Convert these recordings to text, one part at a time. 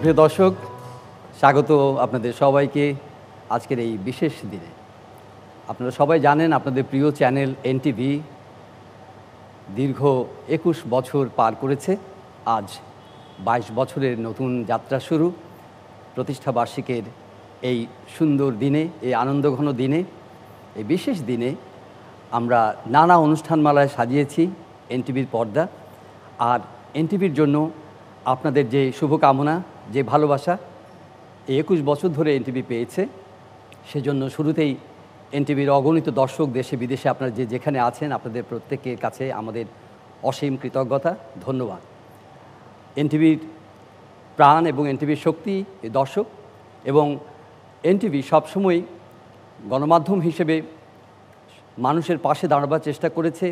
সুপ্রিয় দর্শক, স্বাগত আপনাদের সবাইকে আজকের এই বিশেষ দিনে। আপনারা সবাই জানেন আপনাদের প্রিয় চ্যানেল এনটিভি দীর্ঘ ২১ বছর পার করেছে। আজ ২২ বছরের নতুন যাত্রা শুরু। প্রতিষ্ঠা বার্ষিকের এই সুন্দর দিনে, এই আনন্দঘন দিনে, এই বিশেষ দিনে আমরা নানা অনুষ্ঠানমালায় সাজিয়েছি এনটিভির পর্দা। আর এনটিভির জন্য আপনাদের যে শুভকামনা, যে ভালোবাসা এই ২১ বছর ধরে এনটিভি পেয়েছে, সেজন্য শুরুতেই এনটিভির অগণিত দর্শক দেশে বিদেশে আপনারা যে যেখানে আছেন, আপনাদের প্রত্যেকের কাছে আমাদের অসীম কৃতজ্ঞতা, ধন্যবাদ। এনটিভির প্রাণ এবং এনটিভির শক্তি এই দর্শক, এবং এনটিভি সবসময় গণমাধ্যম হিসেবে মানুষের পাশে দাঁড়াবার চেষ্টা করেছে,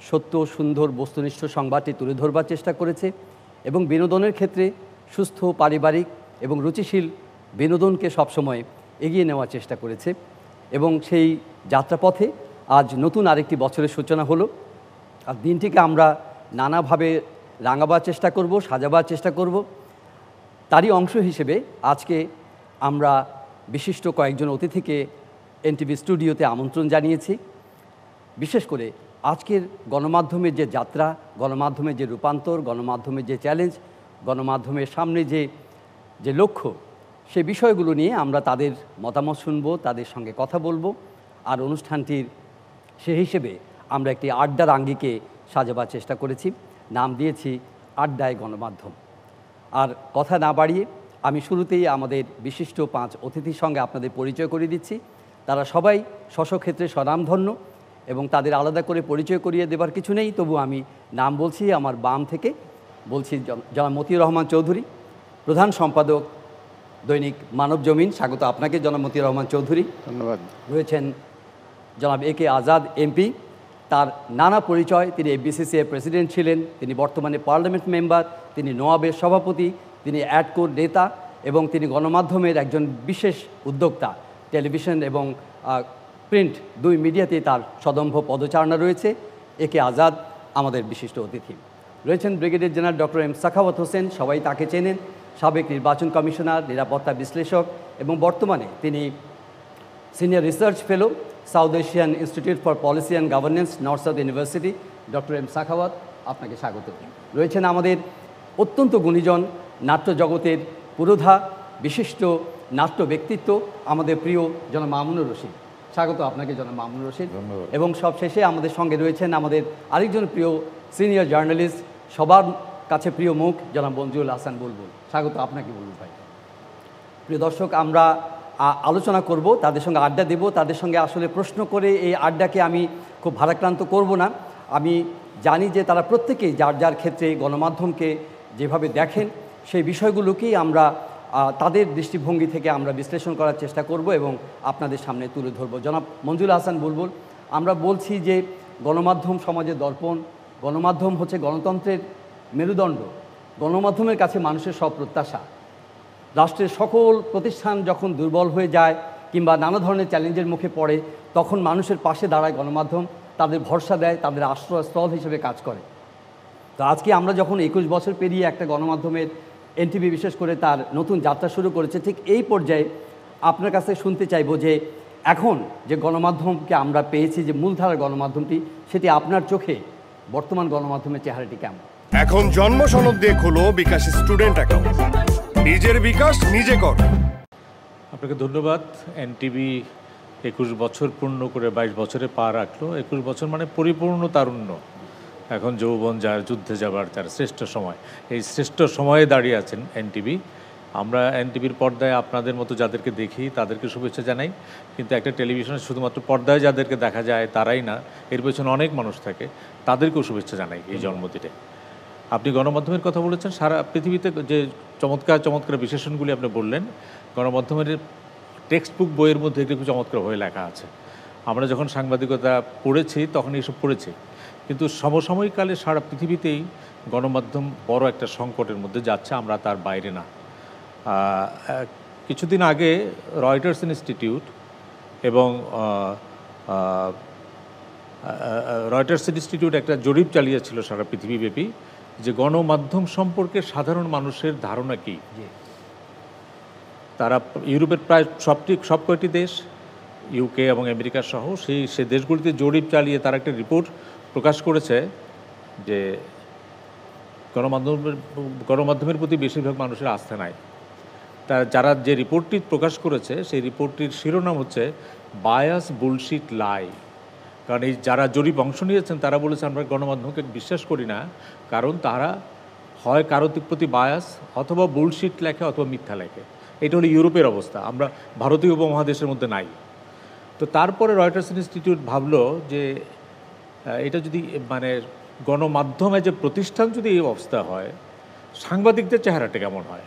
সত্য সুন্দর বস্তুনিষ্ঠ সংবাদটি তুলে ধরবার চেষ্টা করেছে, এবং বিনোদনের ক্ষেত্রে সুস্থ পারিবারিক এবং রুচিশীল বিনোদনকে সবসময় এগিয়ে নেওয়ার চেষ্টা করেছে। এবং সেই যাত্রাপথে আজ নতুন আরেকটি বছরের সূচনা হলো। আর দিনটিকে আমরা নানাভাবে রাঙাবার চেষ্টা করব, সাজাবার চেষ্টা করব। তারই অংশ হিসেবে আজকে আমরা বিশিষ্ট কয়েকজন অতিথিকে এনটিভি স্টুডিওতে আমন্ত্রণ জানিয়েছি। বিশেষ করে আজকের গণমাধ্যমের যে যাত্রা, গণমাধ্যমের যে রূপান্তর, গণমাধ্যমের যে চ্যালেঞ্জ, গণমাধ্যমের সামনে যে লক্ষ্য, সে বিষয়গুলো নিয়ে আমরা তাদের মতামত শুনব, তাদের সঙ্গে কথা বলবো। আর অনুষ্ঠানটির সে হিসেবে আমরা একটি আড্ডার আঙ্গিকে সাজাবার চেষ্টা করেছি, নাম দিয়েছি আড্ডায় গণমাধ্যম। আর কথা না বাড়িয়ে আমি শুরুতেই আমাদের বিশিষ্ট 5 অতিথির সঙ্গে আপনাদের পরিচয় করিয়ে দিচ্ছি। তারা সবাই স্বস্বক্ষেত্রে স্বনামধন্য এবং তাদের আলাদা করে পরিচয় করিয়ে দেবার কিছু নেই, তবু আমি নাম বলছি। আমার বাম থেকে বলছি জনাব মতিউর রহমান চৌধুরী, প্রধান সম্পাদক দৈনিক মানব জমিন। স্বাগত আপনাকে জনাব মতিউর রহমান চৌধুরী। ধন্যবাদ। রয়েছেন জনাব এ কে আজাদ এমপি। তার নানা পরিচয়, তিনি এফবিসিসিআই প্রেসিডেন্ট ছিলেন, তিনি বর্তমানে পার্লামেন্ট মেম্বার, তিনি নোয়াবের সভাপতি, তিনি অ্যাডকোর নেতা এবং তিনি গণমাধ্যমের একজন বিশেষ উদ্যোক্তা। টেলিভিশন এবং প্রিন্ট দুই মিডিয়াতেই তার সদম্ভ পদচারণা রয়েছে। এ কে আজাদ আমাদের বিশিষ্ট অতিথি। রয়েছেন brigadier general doctor M Sakhawat Hossain, সবাই তাকে চেনেন, সাবেক নির্বাচন কমিশনার, নিরাপত্তা বিশ্লেষক এবং বর্তমানে তিনি senior research fellow, South Asian Institute for Policy and Governance, North South University. Doctor M Sakhawat, আপনাকে স্বাগত। রয়েছেন আমাদের অত্যন্ত গুণীজন, নাট্য জগতের পুরোধা, বিশিষ্ট নাট্য ব্যক্তিত্ব, আমাদের প্রিয় জনাব মামুনুর রশিদ। স্বাগত আপনাকে জনাব মামুনুর রশিদ। এবং সবশেষে আমাদের সঙ্গে রয়েছেন আমাদের আরেকজন প্রিয় সিনিয়র জার্নালিস্ট, সবার কাছে প্রিয় মুখ, জনাব মঞ্জুরুল হাসান বুলবুল। স্বাগত আপনাকে বুলবুল ভাই। প্রিয় দর্শক, আমরা আলোচনা করব, তাদের সঙ্গে আড্ডা দেব। তাদের সঙ্গে আসলে প্রশ্ন করে এই আড্ডাকে আমি খুব ভারাক্রান্ত করব না। আমি জানি যে তারা প্রত্যেকেই যার যার ক্ষেত্রে গণমাধ্যমকে যেভাবে দেখেন, সেই বিষয়গুলোকেই আমরা তাদের দৃষ্টিভঙ্গি থেকে আমরা বিশ্লেষণ করার চেষ্টা করব এবং আপনাদের সামনে তুলে ধরব। জনাব মঞ্জুরুল হাসান বুলবুল, আমরা বলছি যে গণমাধ্যম সমাজের দর্পণ, গণমাধ্যম হচ্ছে গণতন্ত্রের মেরুদণ্ড, গণমাধ্যমের কাছে মানুষের সব প্রত্যাশা। রাষ্ট্রের সকল প্রতিষ্ঠান যখন দুর্বল হয়ে যায় কিংবা নানা ধরনের চ্যালেঞ্জের মুখে পড়ে, তখন মানুষের পাশে দাঁড়ায় গণমাধ্যম, তাদের ভরসা দেয়, তাদের আশ্রয়স্থল হিসেবে কাজ করে। তো আজকে আমরা যখন 21 বছর পেরিয়ে একটা গণমাধ্যমের এনটিভি বিশেষ করে তার নতুন যাত্রা শুরু করেছে, ঠিক এই পর্যায়ে আপনার কাছে শুনতে চাইব যে এখন যে গণমাধ্যমকে আমরা পেয়েছি, যে মূলধারার গণমাধ্যমটি, সেটি আপনার চোখে বর্তমান গণমাধ্যমের চেহারাটি কেমন? এখন জন্ম সনদ দিয়ে খোলো বিকাশ স্টুডেন্ট অ্যাকাউন্ট, নিজের বিকাশ নিজে কর। আপনাকে ধন্যবাদ। এনটিভি 21 বছর পূর্ণ করে 22 বছরে পা রাখলো। 21 বছর মানে পরিপূর্ণ তারুণ্য। এখন যৌবন যার, যুদ্ধে যাবার তার শ্রেষ্ঠ সময়, এই শ্রেষ্ঠ সময়ে দাঁড়িয়ে আছেন এনটিভি। আমরা এনটিভির পর্দায় আপনাদের মতো যাদেরকে দেখি তাদেরকে শুভেচ্ছা জানাই, কিন্তু একটা টেলিভিশনে শুধুমাত্র পর্দায় যাদেরকে দেখা যায় তারাই না, এর পেছনে অনেক মানুষ থাকে, তাদেরকেও শুভেচ্ছা জানাই এই জন্মদিনে। আপনি গণমাধ্যমের কথা বলেছেন, সারা পৃথিবীতে যে চমৎকার চমৎকার বিশেষণগুলি আপনি বললেন, গণমাধ্যমের টেক্সট বুক বইয়ের মধ্যে এগুলো চমৎকার হয়ে লেখা আছে। আমরা যখন সাংবাদিকতা পড়েছি তখন এইসব পড়েছি, কিন্তু সমসাময়িককালে সারা পৃথিবীতেই গণমাধ্যম বড় একটা সংকটের মধ্যে যাচ্ছে, আমরা তার বাইরে না। কিছুদিন আগে রয়টার্স ইনস্টিটিউট এবং রয়টার্স ইনস্টিটিউট একটা জরিপ চালিয়েছিল সারা পৃথিবীব্যাপী, যে গণমাধ্যম সম্পর্কে সাধারণ মানুষের ধারণা কী। তারা ইউরোপের প্রায় সব কয়টি দেশ, ইউকে এবং আমেরিকা সহ সে দেশগুলিতে জরিপ চালিয়ে তারা একটা রিপোর্ট প্রকাশ করেছে যে গণমাধ্যমের প্রতি বেশিরভাগ মানুষের আস্থা নাই। যারা যে রিপোর্টটি প্রকাশ করেছে সেই রিপোর্টটির শিরোনাম হচ্ছে বায়াস বুলশিট লাই। কারণ এই যারা জরিপ অংশ নিয়েছেন তারা বলেছে আমরা গণমাধ্যমকে বিশ্বাস করি না, কারণ তারা হয় কারোর প্রতি বায়াস, অথবা বুলশিট লেখে, অথবা মিথ্যা লেখে। এটা হলো ইউরোপের অবস্থা, আমরা ভারতীয় উপমহাদেশের মধ্যে নাই। তো তারপরে রয়টার্স ইনস্টিটিউট ভাবলো যে এটা যদি মানে গণমাধ্যমে যে প্রতিষ্ঠান যদি এই অবস্থা হয়, সাংবাদিকদের চেহারাটা কেমন হয়?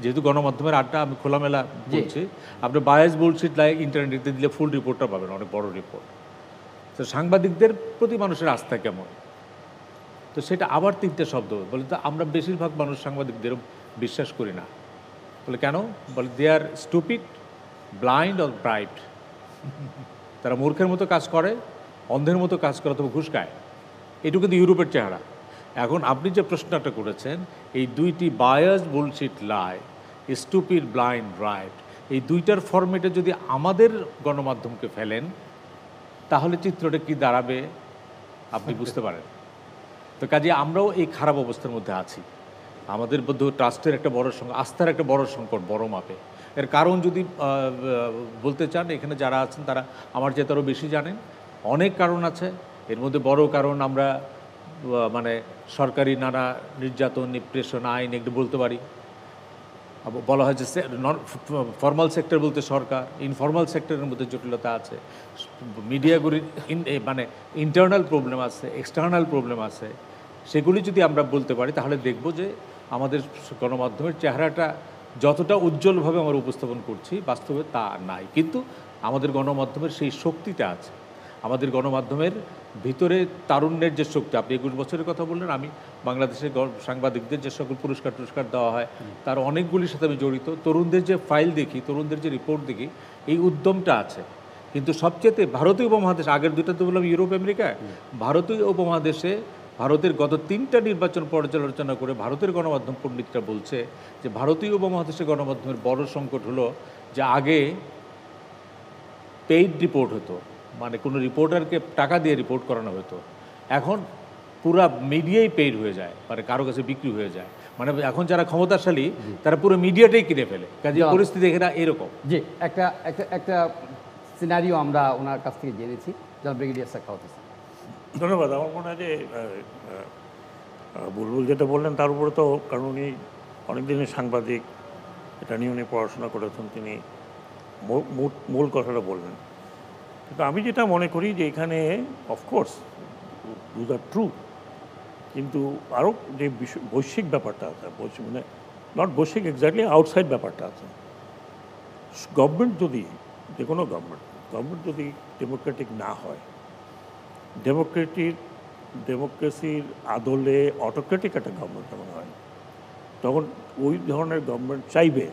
যেহেতু গণমাধ্যমের আড্ডা, আমি খোলামেলা বলছি, আপনি বায়াস বুলশিট লাইক ইন্টারনেটে দিলে ফুল রিপোর্টটা পাবেন, অনেক বড় রিপোর্ট। তো সাংবাদিকদের প্রতি মানুষের আস্থা কেমন? তো সেটা আবার 3টে শব্দ বলে, তো আমরা বেশিরভাগ মানুষ সাংবাদিকদেরও বিশ্বাস করি না। বলে কেন? বলে দে আর স্টুপিড, ব্লাইন্ড অর ব্রাইট। তারা মূর্খের মতো কাজ করে, অন্ধের মতো কাজ করে, অথবা ঘুষ খায়। এটুকু কিন্তু ইউরোপের চেহারা। এখন আপনি যে প্রশ্নটা করেছেন, এই 2টি বায়াস বুলশিট লাই, স্টুপিড, ব্লাইন্ড, রাইট, এই 2টার ফরম্যাটে যদি আমাদের গণমাধ্যমকে ফেলেন, তাহলে চিত্রটা কি দাঁড়াবে আপনি বুঝতে পারেন। তো কাজে আমরাও এই খারাপ অবস্থার মধ্যে আছি। আমাদের মধ্যে ট্রাস্টের একটা বড় আস্থার একটা বড় সংকট, বড় মাপে। এর কারণ যদি বলতে চান, এখানে যারা আছেন তারা আমার চেয়ে আরও বেশি জানেন। অনেক কারণ আছে। এর মধ্যে বড় কারণ আমরা মানে সরকারি নানা নির্যাতন, নিপ্রেশন, আইন এগুলো বলতে পারি। বলা হয় যে ফর্মাল সেক্টর বলতে সরকার, ইনফর্মাল সেক্টরের মধ্যে জটিলতা আছে, মিডিয়াগুলির মানে ইন্টারনাল প্রবলেম আছে, এক্সটার্নাল প্রবলেম আছে। সেগুলি যদি আমরা বলতে পারি, তাহলে দেখব যে আমাদের গণমাধ্যমের চেহারাটা যতটা উজ্জ্বলভাবে আমরা উপস্থাপন করছি, বাস্তবে তা নাই। কিন্তু আমাদের গণমাধ্যমের সেই শক্তিটা আছে। আমাদের গণমাধ্যমের ভিতরে তারুণ্যের যে শক্তি, আপনি 21 বছরের কথা বললেন, আমি বাংলাদেশের সাংবাদিকদের যে সকল পুরস্কার দেওয়া হয় তার অনেকগুলির সাথে আমি জড়িত। তরুণদের যে ফাইল দেখি, তরুণদের যে রিপোর্ট দেখি, এই উদ্যমটা আছে। কিন্তু সবচেয়ে ভারতীয় উপমহাদেশ, আগের দুটো তো বললাম ইউরোপ আমেরিকায়, ভারতীয় উপমহাদেশে ভারতের গত 3টা নির্বাচন পর্যালোচনা করে ভারতের গণমাধ্যম পণ্ডিতরা বলছে যে ভারতীয় উপমহাদেশের গণমাধ্যমের বড় সংকট হলো যে আগে পেইড রিপোর্ট হতো, মানে কোনো রিপোর্টারকে টাকা দিয়ে রিপোর্ট করানো হতো। এখন পুরা মিডিয়াই পেইড হয়ে যায়, মানে কারো কাছে বিক্রি হয়ে যায়। মানে এখন যারা ক্ষমতাশালী তারা পুরো মিডিয়াটাই কিনে ফেলে। কাজে পরিস্থিতি এখানে এরকম। জি, একটা সিনারিও আমরা ওনার কাছ থেকে জেনেছি। জনাব ব্রিগেডিয়ার সাখাওয়াত হোসেন। ধন্যবাদ। আমার মনে হয় যে বুলবুল যেটা বললেন তার উপরে তো, কারণ উনি অনেক দিনের সাংবাদিক, এটা নিয়ে উনি পড়াশোনা করেছেন, তিনি মূল কথাটা বললেন। কিন্তু আমি যেটা মনে করি যে এখানে অফকোর্স দুজ আর ট্রু, কিন্তু আরও যে বৈশ্বিক ব্যাপারটা আছে, মানে নট বৈশ্বিক এক্স্যাক্টলি, আউটসাইড ব্যাপারটা আছে। গভর্নমেন্ট যদি, যে কোনো গভর্নমেন্ট যদি ডেমোক্রেটিক না হয়, ডেমোক্রেসির আদলে অটোক্রেটিক একটা গভর্নমেন্ট যখন হয়, তখন ওই ধরনের গভর্নমেন্ট চাইবে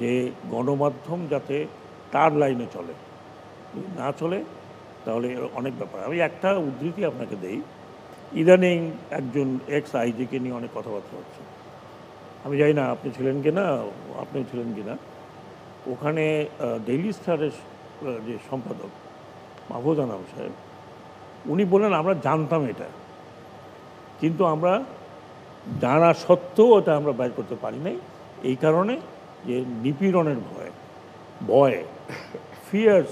যে গণমাধ্যম যাতে তার লাইনে চলে, না চলে তাহলে অনেক ব্যাপার। আমি একটা উদ্ধৃতি আপনাকে দেই। ইদানিং একজন এক্স আইজিকে নিয়ে অনেক কথাবার্তা হচ্ছে। আমি জানি না আপনি ছিলেন কি না, আপনিও ছিলেন কি না, ওখানে ডেইলি স্টারের যে সম্পাদক মাহফুজ আনাম সাহেব, উনি বললেন আমরা জানতাম এটা, কিন্তু আমরা জানা সত্ত্বেও ওটা আমরা বাইর করতে পারি নাই, এই কারণে যে নিপীড়নের ভয়, ফিয়ার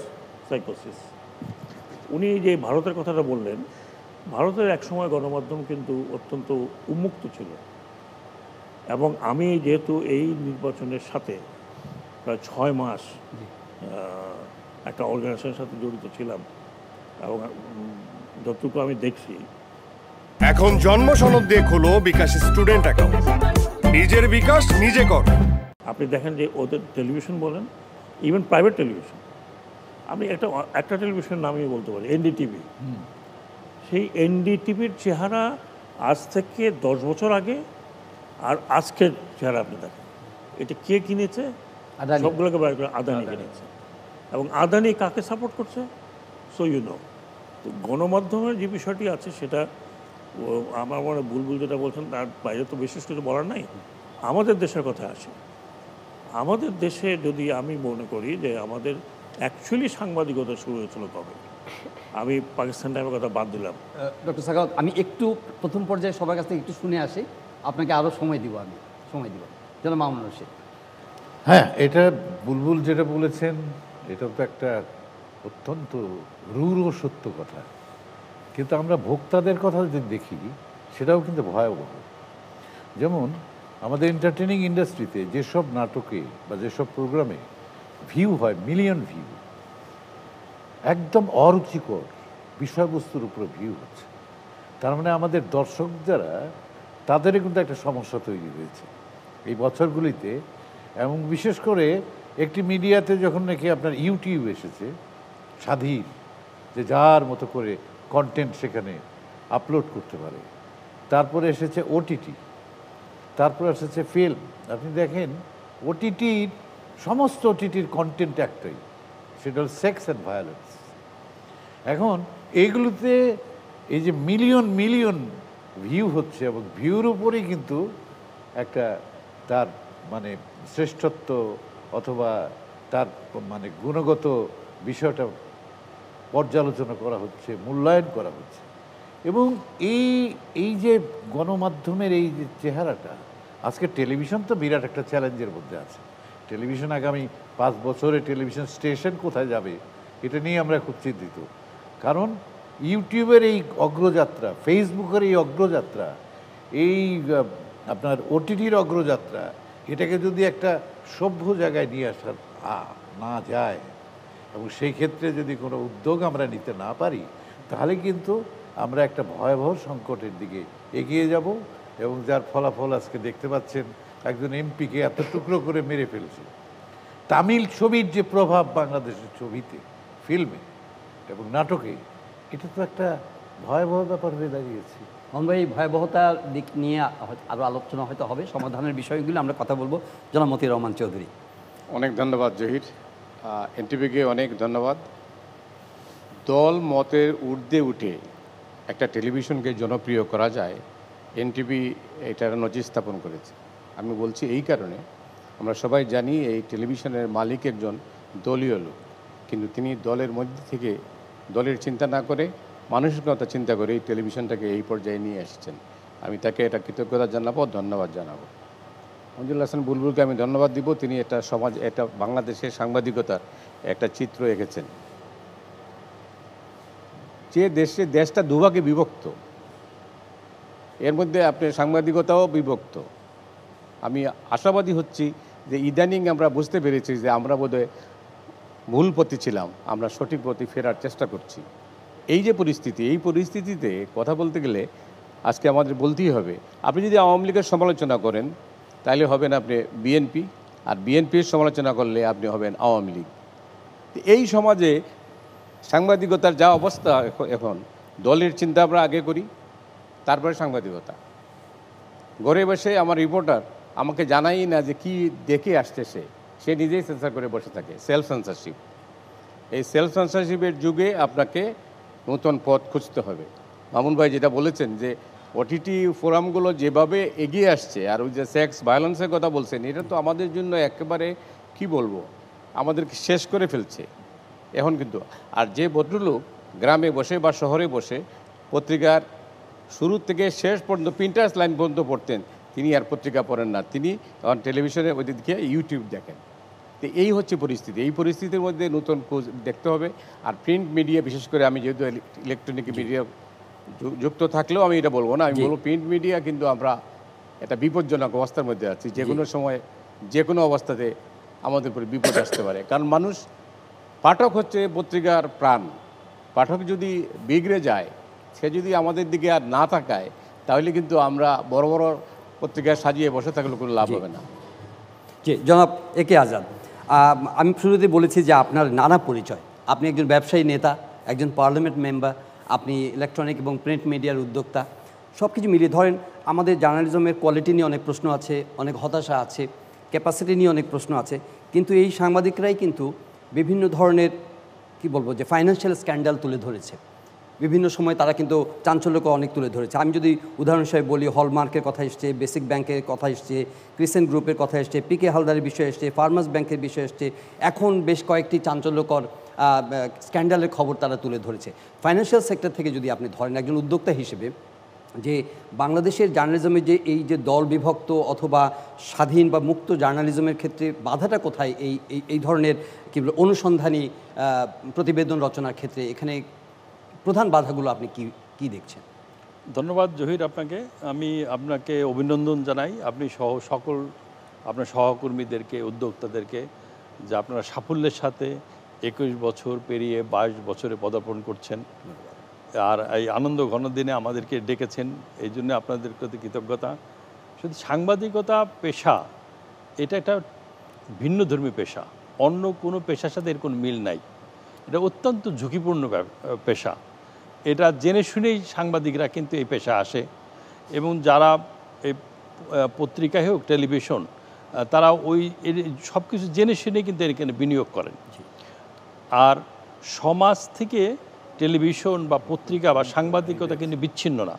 সাইকোসিস। উনি যে ভারতের কথাটা বললেন, ভারতের একসময় গণমাধ্যম কিন্তু অত্যন্ত উন্মুক্ত ছিল, এবং আমি যেহেতু এই নির্বাচনের সাথে প্রায় 6 মাস একটা অর্গানাইজেশনের সাথে জড়িত ছিলাম, এবং যতটুকু আমি দেখছি, এখন জন্ম সনদ দিয়ে খোলো বিকাশ স্টুডেন্ট অ্যাকাউন্ট। নিজের বিকাশ নিজে কর। আপনি দেখেন যে ওদের টেলিভিশন বলেন, ইভেন প্রাইভেট টেলিভিশন, আমি একটা টেলিভিশনের নামই বলতে পারি, এনডিটিভি। সেই এনডিটিভির চেহারা আজ থেকে 10 বছর আগে আর আজকের চেহারা আপনি দেখেন, এটা কে কিনেছে? সবগুলোকে বাইর করে আদানি কিনেছে। এবং আদানি কাকে সাপোর্ট করছে? So you know. তো গণমাধ্যমের যে বিষয়টি আছে সেটা আমার মনে বুলবুল যেটা বলছেন তার বাইরে তো বিশেষ কিছু বলার নাই। আমাদের দেশের কথা আসে, আমাদের দেশে যদি আমি মনে করি যে আমাদের অ্যাকচুয়ালি সাংবাদিকতা শুরু হয়েছিল কবে, আমি পাকিস্তান টাইমের কথা বাদ দিলাম। ডক্টর সাখাওয়াত, আমি একটু প্রথম পর্যায়ে সবার কাছ থেকে একটু শুনে আসি, আপনাকে আরও সময় দিব, আমি সময় দিব। যেন মামুন রশিদ। হ্যাঁ, এটা বুলবুল যেটা বলেছেন এটা তো একটা অত্যন্ত রূঢ় সত্য কথা, কিন্তু আমরা ভোক্তাদের কথা যদি দেখি সেটাও কিন্তু ভয়াবহ। যেমন আমাদের এন্টারটেনিং ইন্ডাস্ট্রিতে যেসব নাটকে বা যেসব প্রোগ্রামে ভিউ হয়, মিলিয়ন ভিউ, একদম অরুচিকর বিষয়বস্তুর উপরে ভিউ হচ্ছে, তার মানে আমাদের দর্শক যারা, তাদেরও কিন্তু একটা সমস্যা তৈরি হয়েছে এই বছরগুলিতে। এবং বিশেষ করে একটি মিডিয়াতে যখন নাকি আপনার ইউটিউব এসেছে স্বাধীন, যে যার মতো করে কন্টেন্ট সেখানে আপলোড করতে পারে, তারপরে এসেছে ওটিটি, তারপর এসেছে ফিল্ম। আপনি দেখেন ওটিটির সমস্ত ওটিটির কন্টেন্ট একটাই, সেটা হল সেক্স অ্যান্ড ভায়োলেন্স। এখন এইগুলোতে এই যে মিলিয়ন মিলিয়ন ভিউ হচ্ছে এবং ভিউর উপরেই কিন্তু একটা তার মানে শ্রেষ্ঠত্ব অথবা তার মানে গুণগত বিষয়টা পর্যালোচনা করা হচ্ছে, মূল্যায়ন করা হচ্ছে। এবং এই যে গণমাধ্যমের এই যে চেহারাটা, আজকে টেলিভিশন তো বিরাট একটা চ্যালেঞ্জের মধ্যে আছে। টেলিভিশন আগামী 5 বছরে টেলিভিশন স্টেশন কোথায় যাবে এটা নিয়ে আমরা খুব চিন্তিত। কারণ ইউটিউবের এই অগ্রযাত্রা, ফেসবুকের এই অগ্রযাত্রা, এই আপনার ওটিটির অগ্রযাত্রা, এটাকে যদি একটা সভ্য জায়গায় নিয়ে আসা না যায় এবং সেই ক্ষেত্রে যদি কোনো উদ্যোগ আমরা নিতে না পারি, তাহলে কিন্তু আমরা একটা ভয়াবহ সংকটের দিকে এগিয়ে যাব। এবং যার ফলাফল আজকে দেখতে পাচ্ছেন, একজন এমপিকে এত টুকরো করে মেরে ফেলছে। তামিল ছবির যে প্রভাব বাংলাদেশের ছবিতে, ফিল্মে এবং নাটকে, এটা তো একটা ভয়াবহ ব্যাপার হয়ে দাঁড়িয়েছে। আমরা এই ভয়াবহতার দিক নিয়ে আরও আলোচনা হয়তো হবে, সমাধানের বিষয়গুলো আমরা কথা বলবো। জনাব মতিউর রহমান চৌধুরী। অনেক ধন্যবাদ জহির, এনটিভিকে অনেক ধন্যবাদ। দল মতের ঊর্ধ্বে উঠে একটা টেলিভিশনকে জনপ্রিয় করা যায়, এনটিভি এটার নজির স্থাপন করেছে। আমি বলছি এই কারণে, আমরা সবাই জানি এই টেলিভিশনের মালিক একজন দলীয় লোক, কিন্তু তিনি দলের মধ্যে থেকে দলের চিন্তা না করে মানুষের কথা চিন্তা করে এই টেলিভিশনটাকে এই পর্যায়ে নিয়ে এসেছেন। আমি তাকে এটা কৃতজ্ঞতা জানাবো, ধন্যবাদ জানাবো। মঞ্জুরুল হাসান বুলবুলকে আমি ধন্যবাদ দিব, তিনি এটা সমাজ, এটা বাংলাদেশের সাংবাদিকতার একটা চিত্র এঁকেছেন। যে দেশটা দুভাগে বিভক্ত, এর মধ্যে আপনার সাংবাদিকতাও বিভক্ত। আমি আশাবাদী হচ্ছি যে ইদানিং আমরা বুঝতে পেরেছি যে আমরা বোধহয় ভুল পথে ছিলাম, আমরা সঠিক পথে ফেরার চেষ্টা করছি। এই যে পরিস্থিতি, এই পরিস্থিতিতে কথা বলতে গেলে আজকে আমাদের বলতেই হবে, আপনি যদি আওয়ামী লীগের সমালোচনা করেন তাহলে হবেন আপনি বিএনপি, আর বিএনপির সমালোচনা করলে আপনি হবেন আওয়ামী লীগ। এই সমাজে সাংবাদিকতার যা অবস্থা এখন, দলের চিন্তা আমরা আগে করি, তারপরে সাংবাদিকতা। ঘরে বসে আমার রিপোর্টার আমাকে জানাই না যে কি দেখে আসছে, সে নিজেই সেন্সার করে বসে থাকে, সেলফ সেন্সারশিপ। এই সেলফ সেন্সারশিপের যুগে আপনাকে নতুন পথ খুঁজতে হবে। মামুন ভাই যেটা বলেছেন যে ওটিটি ফোরামগুলো যেভাবে এগিয়ে আসছে, আর ওই যে সেক্স ভায়োলেন্সের কথা বলছেন, এটা তো আমাদের জন্য একেবারে কি বলবো, আমাদেরকে শেষ করে ফেলছে এখন কিন্তু। আর যে ভদ্রলোক গ্রামে বসে বা শহরে বসে পত্রিকার শুরু থেকে শেষ পর্যন্ত প্রিন্টার্স লাইন পর্যন্ত পড়তেন, তিনি আর পত্রিকা পড়েন না, তিনি তখন টেলিভিশনে ওই দিকে ইউটিউব দেখেন। তো এই হচ্ছে পরিস্থিতি। এই পরিস্থিতির মধ্যে নতুন খোঁজ দেখতে হবে। আর প্রিন্ট মিডিয়া, বিশেষ করে আমি যেহেতু ইলেকট্রনিক মিডিয়া যুক্ত থাকলেও আমি এটা বলবো না, আমি বলবো প্রিন্ট মিডিয়া কিন্তু আমরা একটা বিপজ্জনক অবস্থার মধ্যে আছি। যে কোনো সময় যে কোনো অবস্থাতে আমাদের উপরে বিপদ আসতে পারে। কারণ মানুষ, পাঠক হচ্ছে পত্রিকার প্রাণ। পাঠক যদি বিগড়ে যায়, সে যদি আমাদের দিকে আর না তাকায়, তাহলে কিন্তু আমরা বড় বড় পত্রিকায় সাজিয়ে বসে থাকলে কোনো লাভ হবে না। জি, জনাব একে আজাদ, আমি শুরুতে বলেছি যে আপনার নানা পরিচয়। আপনি একজন ব্যবসায়ী নেতা, একজন পার্লামেন্ট মেম্বার, আপনি ইলেকট্রনিক এবং প্রিন্ট মিডিয়ার উদ্যোক্তা। সব কিছু মিলিয়ে ধরেন আমাদের জার্নালিজমের কোয়ালিটি নিয়ে অনেক প্রশ্ন আছে, অনেক হতাশা আছে, ক্যাপাসিটি নিয়ে অনেক প্রশ্ন আছে। কিন্তু এই সাংবাদিকরাই কিন্তু বিভিন্ন ধরনের কি বলবো যে ফাইন্যান্সিয়াল স্ক্যান্ডাল তুলে ধরেছে। বিভিন্ন সময় তারা কিন্তু চাঞ্চল্যকর অনেক তুলে ধরেছে। আমি যদি উদাহরণ হিসেবে বলি, হলমার্কের কথা এসছে, বেসিক ব্যাংকের কথা এসছে, ক্রিসেন্ট গ্রুপের কথা এসছে, পিকে হালদারের বিষয় এসছে, ফার্মার্স ব্যাংকের বিষয় এসছে, এখন বেশ কয়েকটি চাঞ্চল্যকর স্ক্যান্ডালের খবর তারা তুলে ধরেছে। ফাইন্যান্সিয়াল সেক্টর থেকে যদি আপনি ধরেন একজন উদ্যোক্তা হিসেবে, যে বাংলাদেশের জার্নালিজমে যে এই যে দল বিভক্ত অথবা স্বাধীন বা মুক্ত জার্নালিজমের ক্ষেত্রে বাধাটা কোথায় এই ধরনের কী বলে অনুসন্ধানী প্রতিবেদন রচনার ক্ষেত্রে, এখানে প্রধান বাধাগুলো আপনি কি দেখছেন? ধন্যবাদ জহির আপনাকে। আমি আপনাকে অভিনন্দন জানাই, আপনি সহ সকল আপনার সহকর্মীদেরকে, উদ্যোক্তাদেরকে, যে আপনারা সাফল্যের সাথে 21 বছর পেরিয়ে 22 বছরে পদার্পণ করছেন, আর এই আনন্দ ঘন দিনে আমাদেরকে ডেকেছেন, এই জন্য আপনাদের প্রতি কৃতজ্ঞতা। শুধু সাংবাদিকতা পেশা, এটা একটা ভিন্নধর্মী পেশা, অন্য কোনো পেশার সাথে এর কোনো মিল নাই। এটা অত্যন্ত ঝুঁকিপূর্ণ পেশা। এটা জেনে শুনেই সাংবাদিকরা কিন্তু এই পেশা আসে, এবং যারা এই পত্রিকায় হোক টেলিভিশন, তারা ওই সব কিছু জেনে শুনেই কিন্তু এখানে বিনিয়োগ করেন। আর সমাজ থেকে টেলিভিশন বা পত্রিকা বা সাংবাদিকতা কিন্তু বিচ্ছিন্ন না।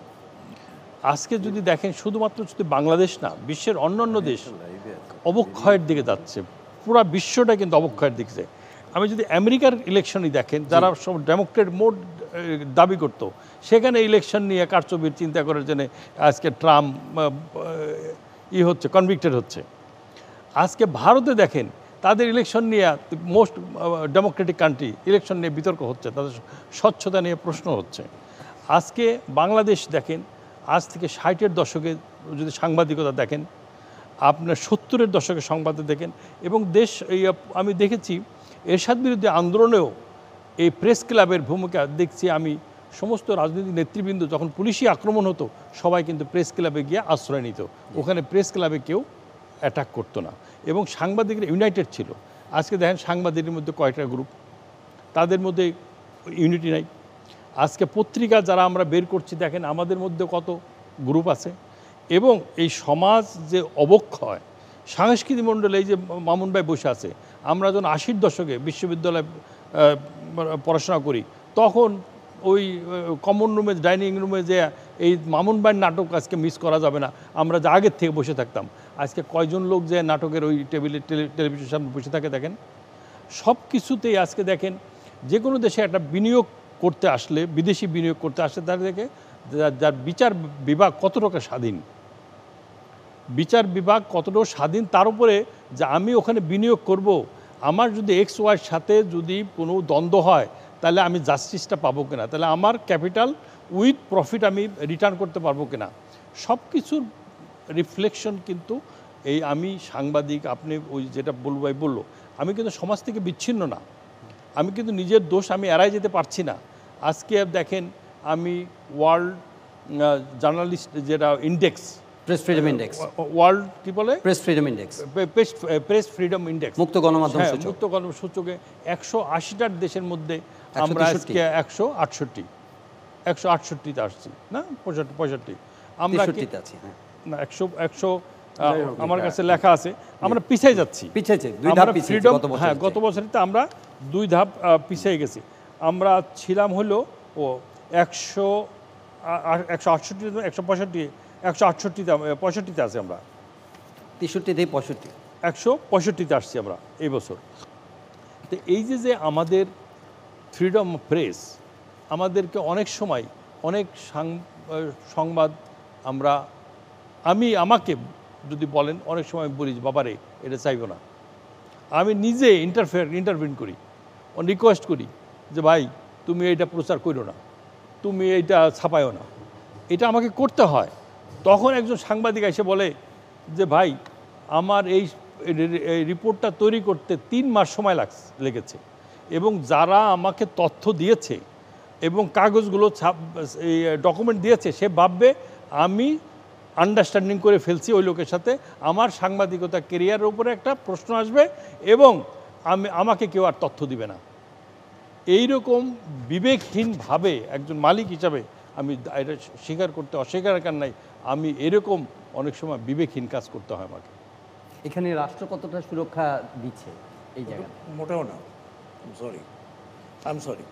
আজকে যদি দেখেন, শুধুমাত্র যদি বাংলাদেশ না, বিশ্বের অন্যান্য দেশ অবক্ষয়ের দিকে যাচ্ছে, পুরা বিশ্বটা কিন্তু অবক্ষয়ের দিকে যায়। আমি যদি আমেরিকার ইলেকশনই দেখেন, যারা সব ডেমোক্রেট মোড দাবি করতো, সেখানে ইলেকশন নিয়ে কারচুপির চিন্তা করার জন্য আজকে ট্রাম্প হচ্ছে, কনভিক্টেড হচ্ছে। আজকে ভারতে দেখেন, তাদের ইলেকশন নিয়ে, মোস্ট ডেমোক্রেটিক কান্ট্রি, ইলেকশন নিয়ে বিতর্ক হচ্ছে, তাদের স্বচ্ছতা নিয়ে প্রশ্ন হচ্ছে। আজকে বাংলাদেশ দেখেন, আজ থেকে 60-এর দশকে যদি সাংবাদিকতা দেখেন, আপনার 70-এর দশকে সংবাদে দেখেন, এবং দেশ আমি দেখেছি এরশাদ বিরুদ্ধে আন্দোলনেও এই প্রেস ক্লাবের ভূমিকা দেখছি আমি। সমস্ত রাজনৈতিক নেতৃবৃন্দ যখন পুলিশি আক্রমণ হতো, সবাই কিন্তু প্রেস ক্লাবে গিয়ে আশ্রয় নিত, ওখানে প্রেস ক্লাবে কেউ অ্যাটাক করতো না, এবং সাংবাদিকরা ইউনাইটেড ছিল। আজকে দেখেন সাংবাদিকদের মধ্যে কয়টা গ্রুপ, তাদের মধ্যে ইউনিটি নাই। আজকে পত্রিকা যারা আমরা বের করছি, দেখেন আমাদের মধ্যে কত গ্রুপ আছে। এবং এই সমাজ যে অবক্ষয়, সাংস্কৃতিক মণ্ডলে এই যে মামুন ভাই বসে আছে, আমরা যখন 80-র দশকে বিশ্ববিদ্যালয়ে পড়াশোনা করি, তখন ওই কমন রুমে, ডাইনিং রুমে যে এই মামুন ভাইয়ের নাটক আজকে মিস করা যাবে না, আমরা যে আগের থেকে বসে থাকতাম। আজকে কয়জন লোক যে নাটকের ওই টেলিভিশনের সামনে বসে থাকে দেখেন। সব কিছুতেই আজকে দেখেন, যে কোনো দেশে একটা বিনিয়োগ করতে আসলে, বিদেশি বিনিয়োগ করতে আসলে, তার দেখে যার বিচার বিভাগ কতটুকু স্বাধীন, বিচার বিভাগ কতটুকু স্বাধীন, তার উপরে যে আমি ওখানে বিনিয়োগ করব, আমার যদি XY সাথে যদি কোনো দ্বন্দ্ব হয়, তাহলে আমি জাস্টিসটা পাবো কিনা, তাহলে আমার ক্যাপিটাল উইথ প্রফিট আমি রিটার্ন করতে পারবো কিনা, সব কিছুর রিফ্লেকশন কিন্তু এই আমি সাংবাদিক। আপনি ওই যেটা ভাই বললো, আমি কিন্তু সমাজ থেকে বিচ্ছিন্ন না, আমি কিন্তু নিজের দোষ আমি এড়াই যেতে পারছি না। আজকে দেখেন, আমি ওয়ার্ল্ড জার্নালিস্ট যেটা index, press freedom index, world কি বলে, press freedom index, press freedom index, মুক্ত গণমাধ্যম সূচক, মুক্ত গণমাধ্যম সূচকে 180টার দেশের মধ্যে আমরা আজকে 168তে আসছি, না 65 আমরা আছি, না 100 আমার কাছে লেখা আছে, আমরা পিছিয়ে যাচ্ছি, হ্যাঁ গত বছরতে আমরা 2 ধাপ পিছিয়ে গেছি। আমরা ছিলাম হলো 168, 165তে আছে, আমরা 63 থেকে 65, 165তে আসছি আমরা এই বছর। তো এই যে আমাদের ফ্রিডম অফ প্রেস, আমাদেরকে অনেক সময় অনেক সংবাদ আমাকে যদি বলেন, অনেক সময় বলি বাবারে এটা চাইব না, আমি নিজে ইন্টারভিন করি, রিকোয়েস্ট করি যে ভাই তুমি এইটা প্রচার করো না, তুমি এইটা ছাপায়ও না, এটা আমাকে করতে হয়। তখন একজন সাংবাদিক এসে বলে যে ভাই আমার এই রিপোর্টটা তৈরি করতে 3 মাস সময় লেগেছে, এবং যারা আমাকে তথ্য দিয়েছে এবং কাগজগুলো ডকুমেন্ট দিয়েছে, সে ভাববে আমি আন্ডারস্ট্যান্ডিং করে ফেলছি ওই লোকের সাথে, আমার সাংবাদিকতা কেরিয়ারের উপরে একটা প্রশ্ন আসবে, এবং আমাকে কেউ আর তথ্য দিবে না। এইরকম বিবেকহীনভাবে একজন মালিক হিসাবে আমি এটা স্বীকার করতে অস্বীকার নাই, আমি এরকম অনেক সময় বিবেকহীন কাজ করতে হয় আমাকে। এখানে রাষ্ট্র কতটা সুরক্ষা দিচ্ছে এই জায়গায়? মোটেও না। আই এম সরি,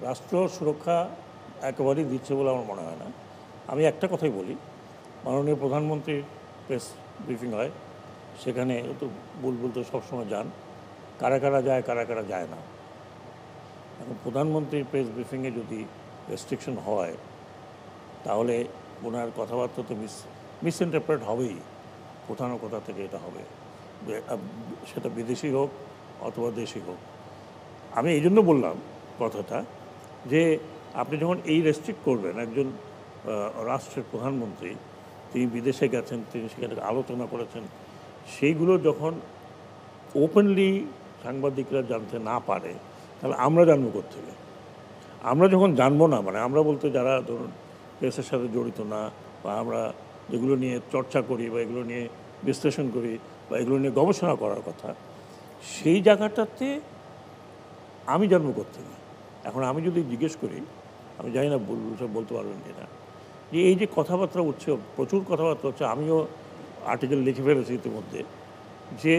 রাষ্ট্র সুরক্ষা একেবারেই দিচ্ছে বলে আমার মনে হয় না। আমি একটা কথাই বলি, মাননীয় প্রধানমন্ত্রীর প্রেস ব্রিফিং হয়, সেখানে তো বুলবুল তো সবসময় যান, কারা কারা যায় কারা কারা যায় না। এখন প্রধানমন্ত্রীর প্রেস ব্রিফিংয়ে যদি রেস্ট্রিকশন হয় তাহলে ওনার কথাবার্তা তো মিসইন্টারপ্রেট হবেই, কোথাও না কোথা থেকে এটা হবে, সেটা বিদেশি হোক অথবা দেশি হোক। আমি এই জন্য বললাম কথাটা যে আপনি যখন এই রেস্ট্রিক্ট করবেন, একজন রাষ্ট্রের প্রধানমন্ত্রী, তিনি বিদেশে গেছেন, তিনি সেখানে আলোচনা করেছেন, সেইগুলো যখন ওপেনলি সাংবাদিকরা জানতে না পারে তাহলে আমরা জানবো কোত্থেকে? আমরা যখন জানবো না, মানে আমরা বলতে যারা ধরুন প্রেসের সাথে জড়িত না, বা আমরা যেগুলো নিয়ে চর্চা করি বা এগুলো নিয়ে বিশ্লেষণ করি বা এগুলো নিয়ে গবেষণা করার কথা, সেই জায়গাটাতে আমি জানবো কোত্থেকে? এখন আমি যদি জিজ্ঞেস করি, আমি জানি না বলতে পারবেন কিনা, যে এই যে কথাবার্তা উঠছে, প্রচুর কথাবার্তা হচ্ছে, আমিও আর্টিকেল লিখে ফেলেছি ইতিমধ্যে, যে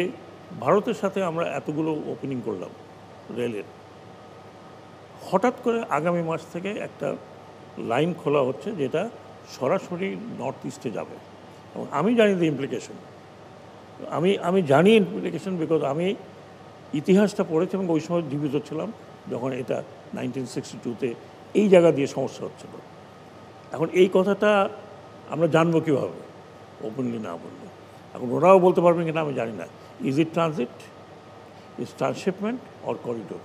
ভারতের সাথে আমরা এতগুলো ওপেনিং করলাম রেলের, হঠাৎ করে আগামী মাস থেকে একটা লাইন খোলা হচ্ছে যেটা সরাসরি নর্থ ইস্টে যাবে, এবং আমি জানি দ্য ইমপ্লিকেশন। আমি জানি ইমপ্লিকেশন, বিকজ আমি ইতিহাসটা পড়েছি এবং ওই সময় জীবিত ছিলাম যখন এটা 1962-তে এই জায়গা দিয়ে সমস্যা হচ্ছিল। এখন এই কথাটা আমরা জানবো কীভাবে ওপেনলি না বললে? এখন ওরাও বলতে পারবেন কিনা আমি জানি না। Is it transit, is transshipment or corridor,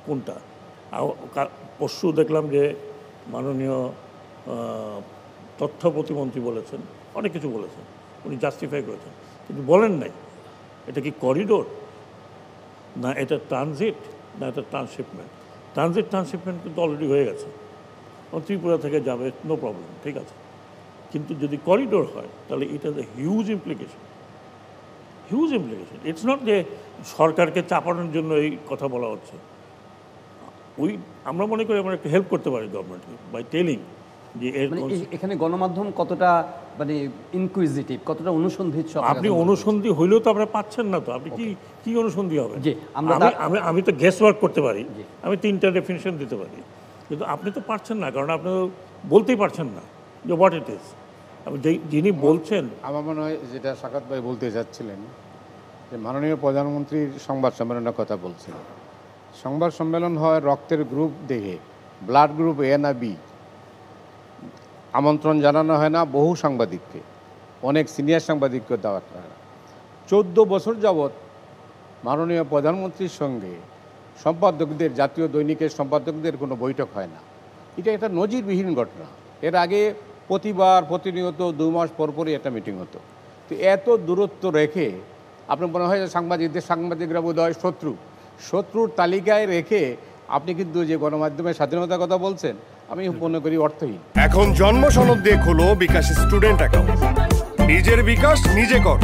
কোনটা? পরশু দেখলাম যে মাননীয় তথ্য প্রতিমন্ত্রী বলেছেন, অনেক কিছু বলেছেন, উনি জাস্টিফাই করেছেন, কিন্তু বলেন নাই এটা কি করিডোর, না এটা ট্রানজিট, না এটা ট্রান্সশিপমেন্ট। ট্রান্সশিপমেন্ট কিন্তু অলরেডি হয়ে গেছে, ত্রিপুরা থেকে যাবে, নো প্রবলেম, ঠিক আছে। কিন্তু যদি করিডোর হয় তাহলে এটা huge implication, huge implication. It's not যে সরকারকে চাপানোর জন্য এই কথা বলা হচ্ছে। আমরা মনে করি আমরা একটু হেল্প করতে পারি গভর্নমেন্টকে বাই টেলিং যে এখানে গণমাধ্যম কতটা মানে ইনকুইজিটিভ, কতটা অনুসন্ধিৎসু? আপনি অনুসন্ধি হইলেও তো আপনারা পাচ্ছেন না, তো আপনি কি অনুসন্ধি হবে? জি, আমি তো গেস ওয়ার্ক করতে পারি, আমি 3টা ডেফিনিশন দিতে পারি, কিন্তু আপনি তো পারছেন না, কারণ আপনি বলতেই পারছেন না যে হোয়াট ইট ইজ। যিনি বলছেন, আমার মনে হয় যেটা সাকাত ভাই বলতে চাচ্ছিলেন, যে মাননীয় প্রধানমন্ত্রীর সংবাদ সম্মেলনের কথা বলছেন। সংবাদ সম্মেলন হয় রক্তের গ্রুপ দেখে, ব্লাড গ্রুপ এ না বি, আমন্ত্রণ জানানো হয় না বহু সাংবাদিককে, অনেক সিনিয়র সাংবাদিককে দাওয়াত হয় না। 14 বছর যাবৎ মাননীয় প্রধানমন্ত্রীর সঙ্গে সম্পাদকদের, জাতীয় দৈনিকের সম্পাদকদের কোনো বৈঠক হয় না। এটা একটা নজিরবিহীন ঘটনা। এর আগে প্রতিনিয়ত 2 মাস পরপরই একটা মিটিং হতো। তো এত দূরত্ব রেখে আপনার মনে হয় যে সাংবাদিকরা বোধ হয় শত্রুর তালিকায় রেখে আপনি কিন্তু যে গণমাধ্যমের স্বাধীনতার কথা বলছেন, আমি মনে করি অর্থহীন। এখন জন্ম সনদ দিয়ে খোলো বিকাশ স্টুডেন্ট অ্যাকাউন্ট, নিজের বিকাশ নিজে কর।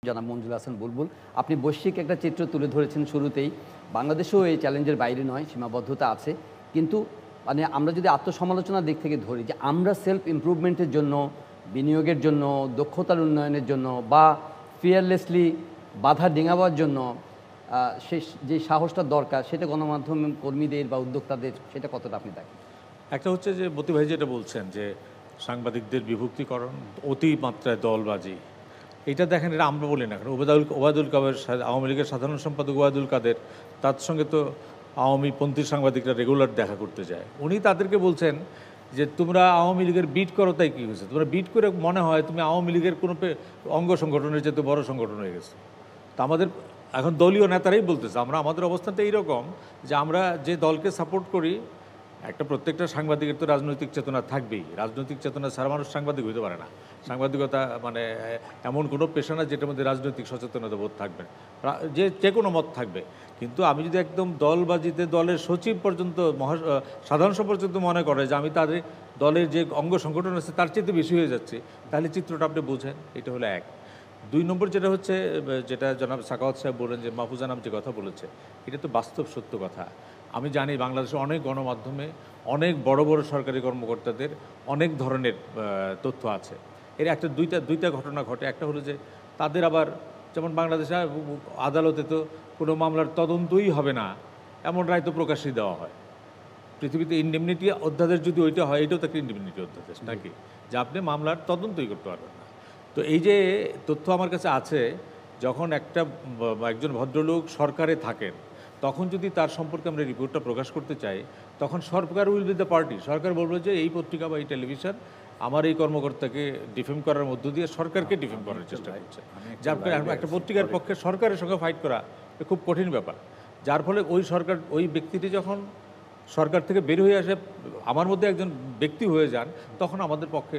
জনাব মঞ্জুর হাসান বুলবুল, আপনি বৈশ্বিক একটা চিত্র তুলে ধরেছেন শুরুতেই। বাংলাদেশেও এই চ্যালেঞ্জের বাইরে নয়, সীমাবদ্ধতা আছে, কিন্তু মানে আমরা যদি আত্মসমালোচনার দিক থেকে ধরি যে আমরা সেলফ ইমপ্রুভমেন্টের জন্য, বিনিয়োগের জন্য, দক্ষতার উন্নয়নের জন্য বা ফিয়ারলেসলি বাধা ডিঙাবার জন্য সে যে সাহসটা দরকার, সেটা গণমাধ্যম কর্মীদের বা উদ্যোক্তাদের, সেটা কতটা আপনি দেখেন? একটা হচ্ছে যে মতি ভাই যেটা বলছেন যে সাংবাদিকদের বিভক্তিকরণ, অতিমাত্রায় দলবাজি, এটা দেখেন, এটা আমরা বলি না, কারণ ওবায়দুল কাদের, আওয়ামী লীগের সাধারণ সম্পাদক ওবায়দুল কাদের, তার সঙ্গে তো আওয়ামীপন্থী সাংবাদিকরা রেগুলার দেখা করতে যায়। উনি তাদেরকে বলছেন যে তোমরা আওয়ামী লীগের বিট করো, তাই কী হয়েছে? তোমরা বিট করে মনে হয় তুমি আওয়ামী লীগের কোনো অঙ্গ সংগঠনের চেয়ে বড় সংগঠন হয়ে গেছে। তা আমাদের এখন দলীয় নেতারাই বলতেছে, আমাদের অবস্থানটা এইরকম যে আমরা যে দলকে সাপোর্ট করি, প্রত্যেকটা সাংবাদিকের তো রাজনৈতিক চেতনা থাকবেই। রাজনৈতিক চেতনা ছাড়া মানুষ সাংবাদিক হইতে পারে না। সাংবাদিকতা মানে এমন কোনো পেশা না যেটার মধ্যে রাজনৈতিক সচেতনতা বোধ থাকবে, যে কোনো মত থাকবে। কিন্তু আমি যদি একদম দলবাজিতে দলের সচিব পর্যন্ত, সাধারণ সম্পাদক পর্যন্ত মনে করে যে আমি তাদের দলের যে অঙ্গ সংগঠন আছে তার চেয়ে বেশি হয়ে যাচ্ছে, তাহলে চিত্রটা আপনি বোঝেন। এটা হলো এক। 2 নম্বর যেটা হচ্ছে, যেটা জনাব সাখাওয়াত সাহেব বলেন যে মাহফুজা নাম যে কথা বলেছে, এটা তো বাস্তব সত্য কথা। আমি জানি বাংলাদেশে অনেক গণমাধ্যমে অনেক বড় বড় সরকারি কর্মকর্তাদের অনেক ধরনের তথ্য আছে। এর দুইটা ঘটনা ঘটে। একটা হলো যে তাদের আবার, যেমন বাংলাদেশে আদালতে তো কোনো মামলার তদন্তই হবে না এমন রায় তো প্রকাশ্যই দেওয়া হয়। পৃথিবীতে ইন্ডেমনিটি অধ্যাদেশ যদি ওইটা হয়, এটাও তো একটা ইন্ডেমনিটি অধ্যাদেশ নাকি, যে আপনি মামলার তদন্তই করতে পারবেন না। তো এই যে তথ্য আমার কাছে আছে, যখন একজন ভদ্রলোক সরকারে থাকেন, তখন যদি তার সম্পর্কে আমরা রিপোর্টটা প্রকাশ করতে চাই, তখন সরকার উইল বি দ্য পার্টি। সরকার বলবে যে এই পত্রিকা বা এই টেলিভিশন আমার এই কর্মকর্তাকে ডিফেম করার মধ্য দিয়ে সরকারকে ডিফেম করার চেষ্টা করছে, যার ফলে একটা পত্রিকার পক্ষে সরকারের সঙ্গে ফাইট করা খুব কঠিন ব্যাপার। যার ফলে ওই ব্যক্তিটি যখন সরকার থেকে বের হয়ে আসে, আমার মধ্যে একজন ব্যক্তি হয়ে যান, তখন আমাদের পক্ষে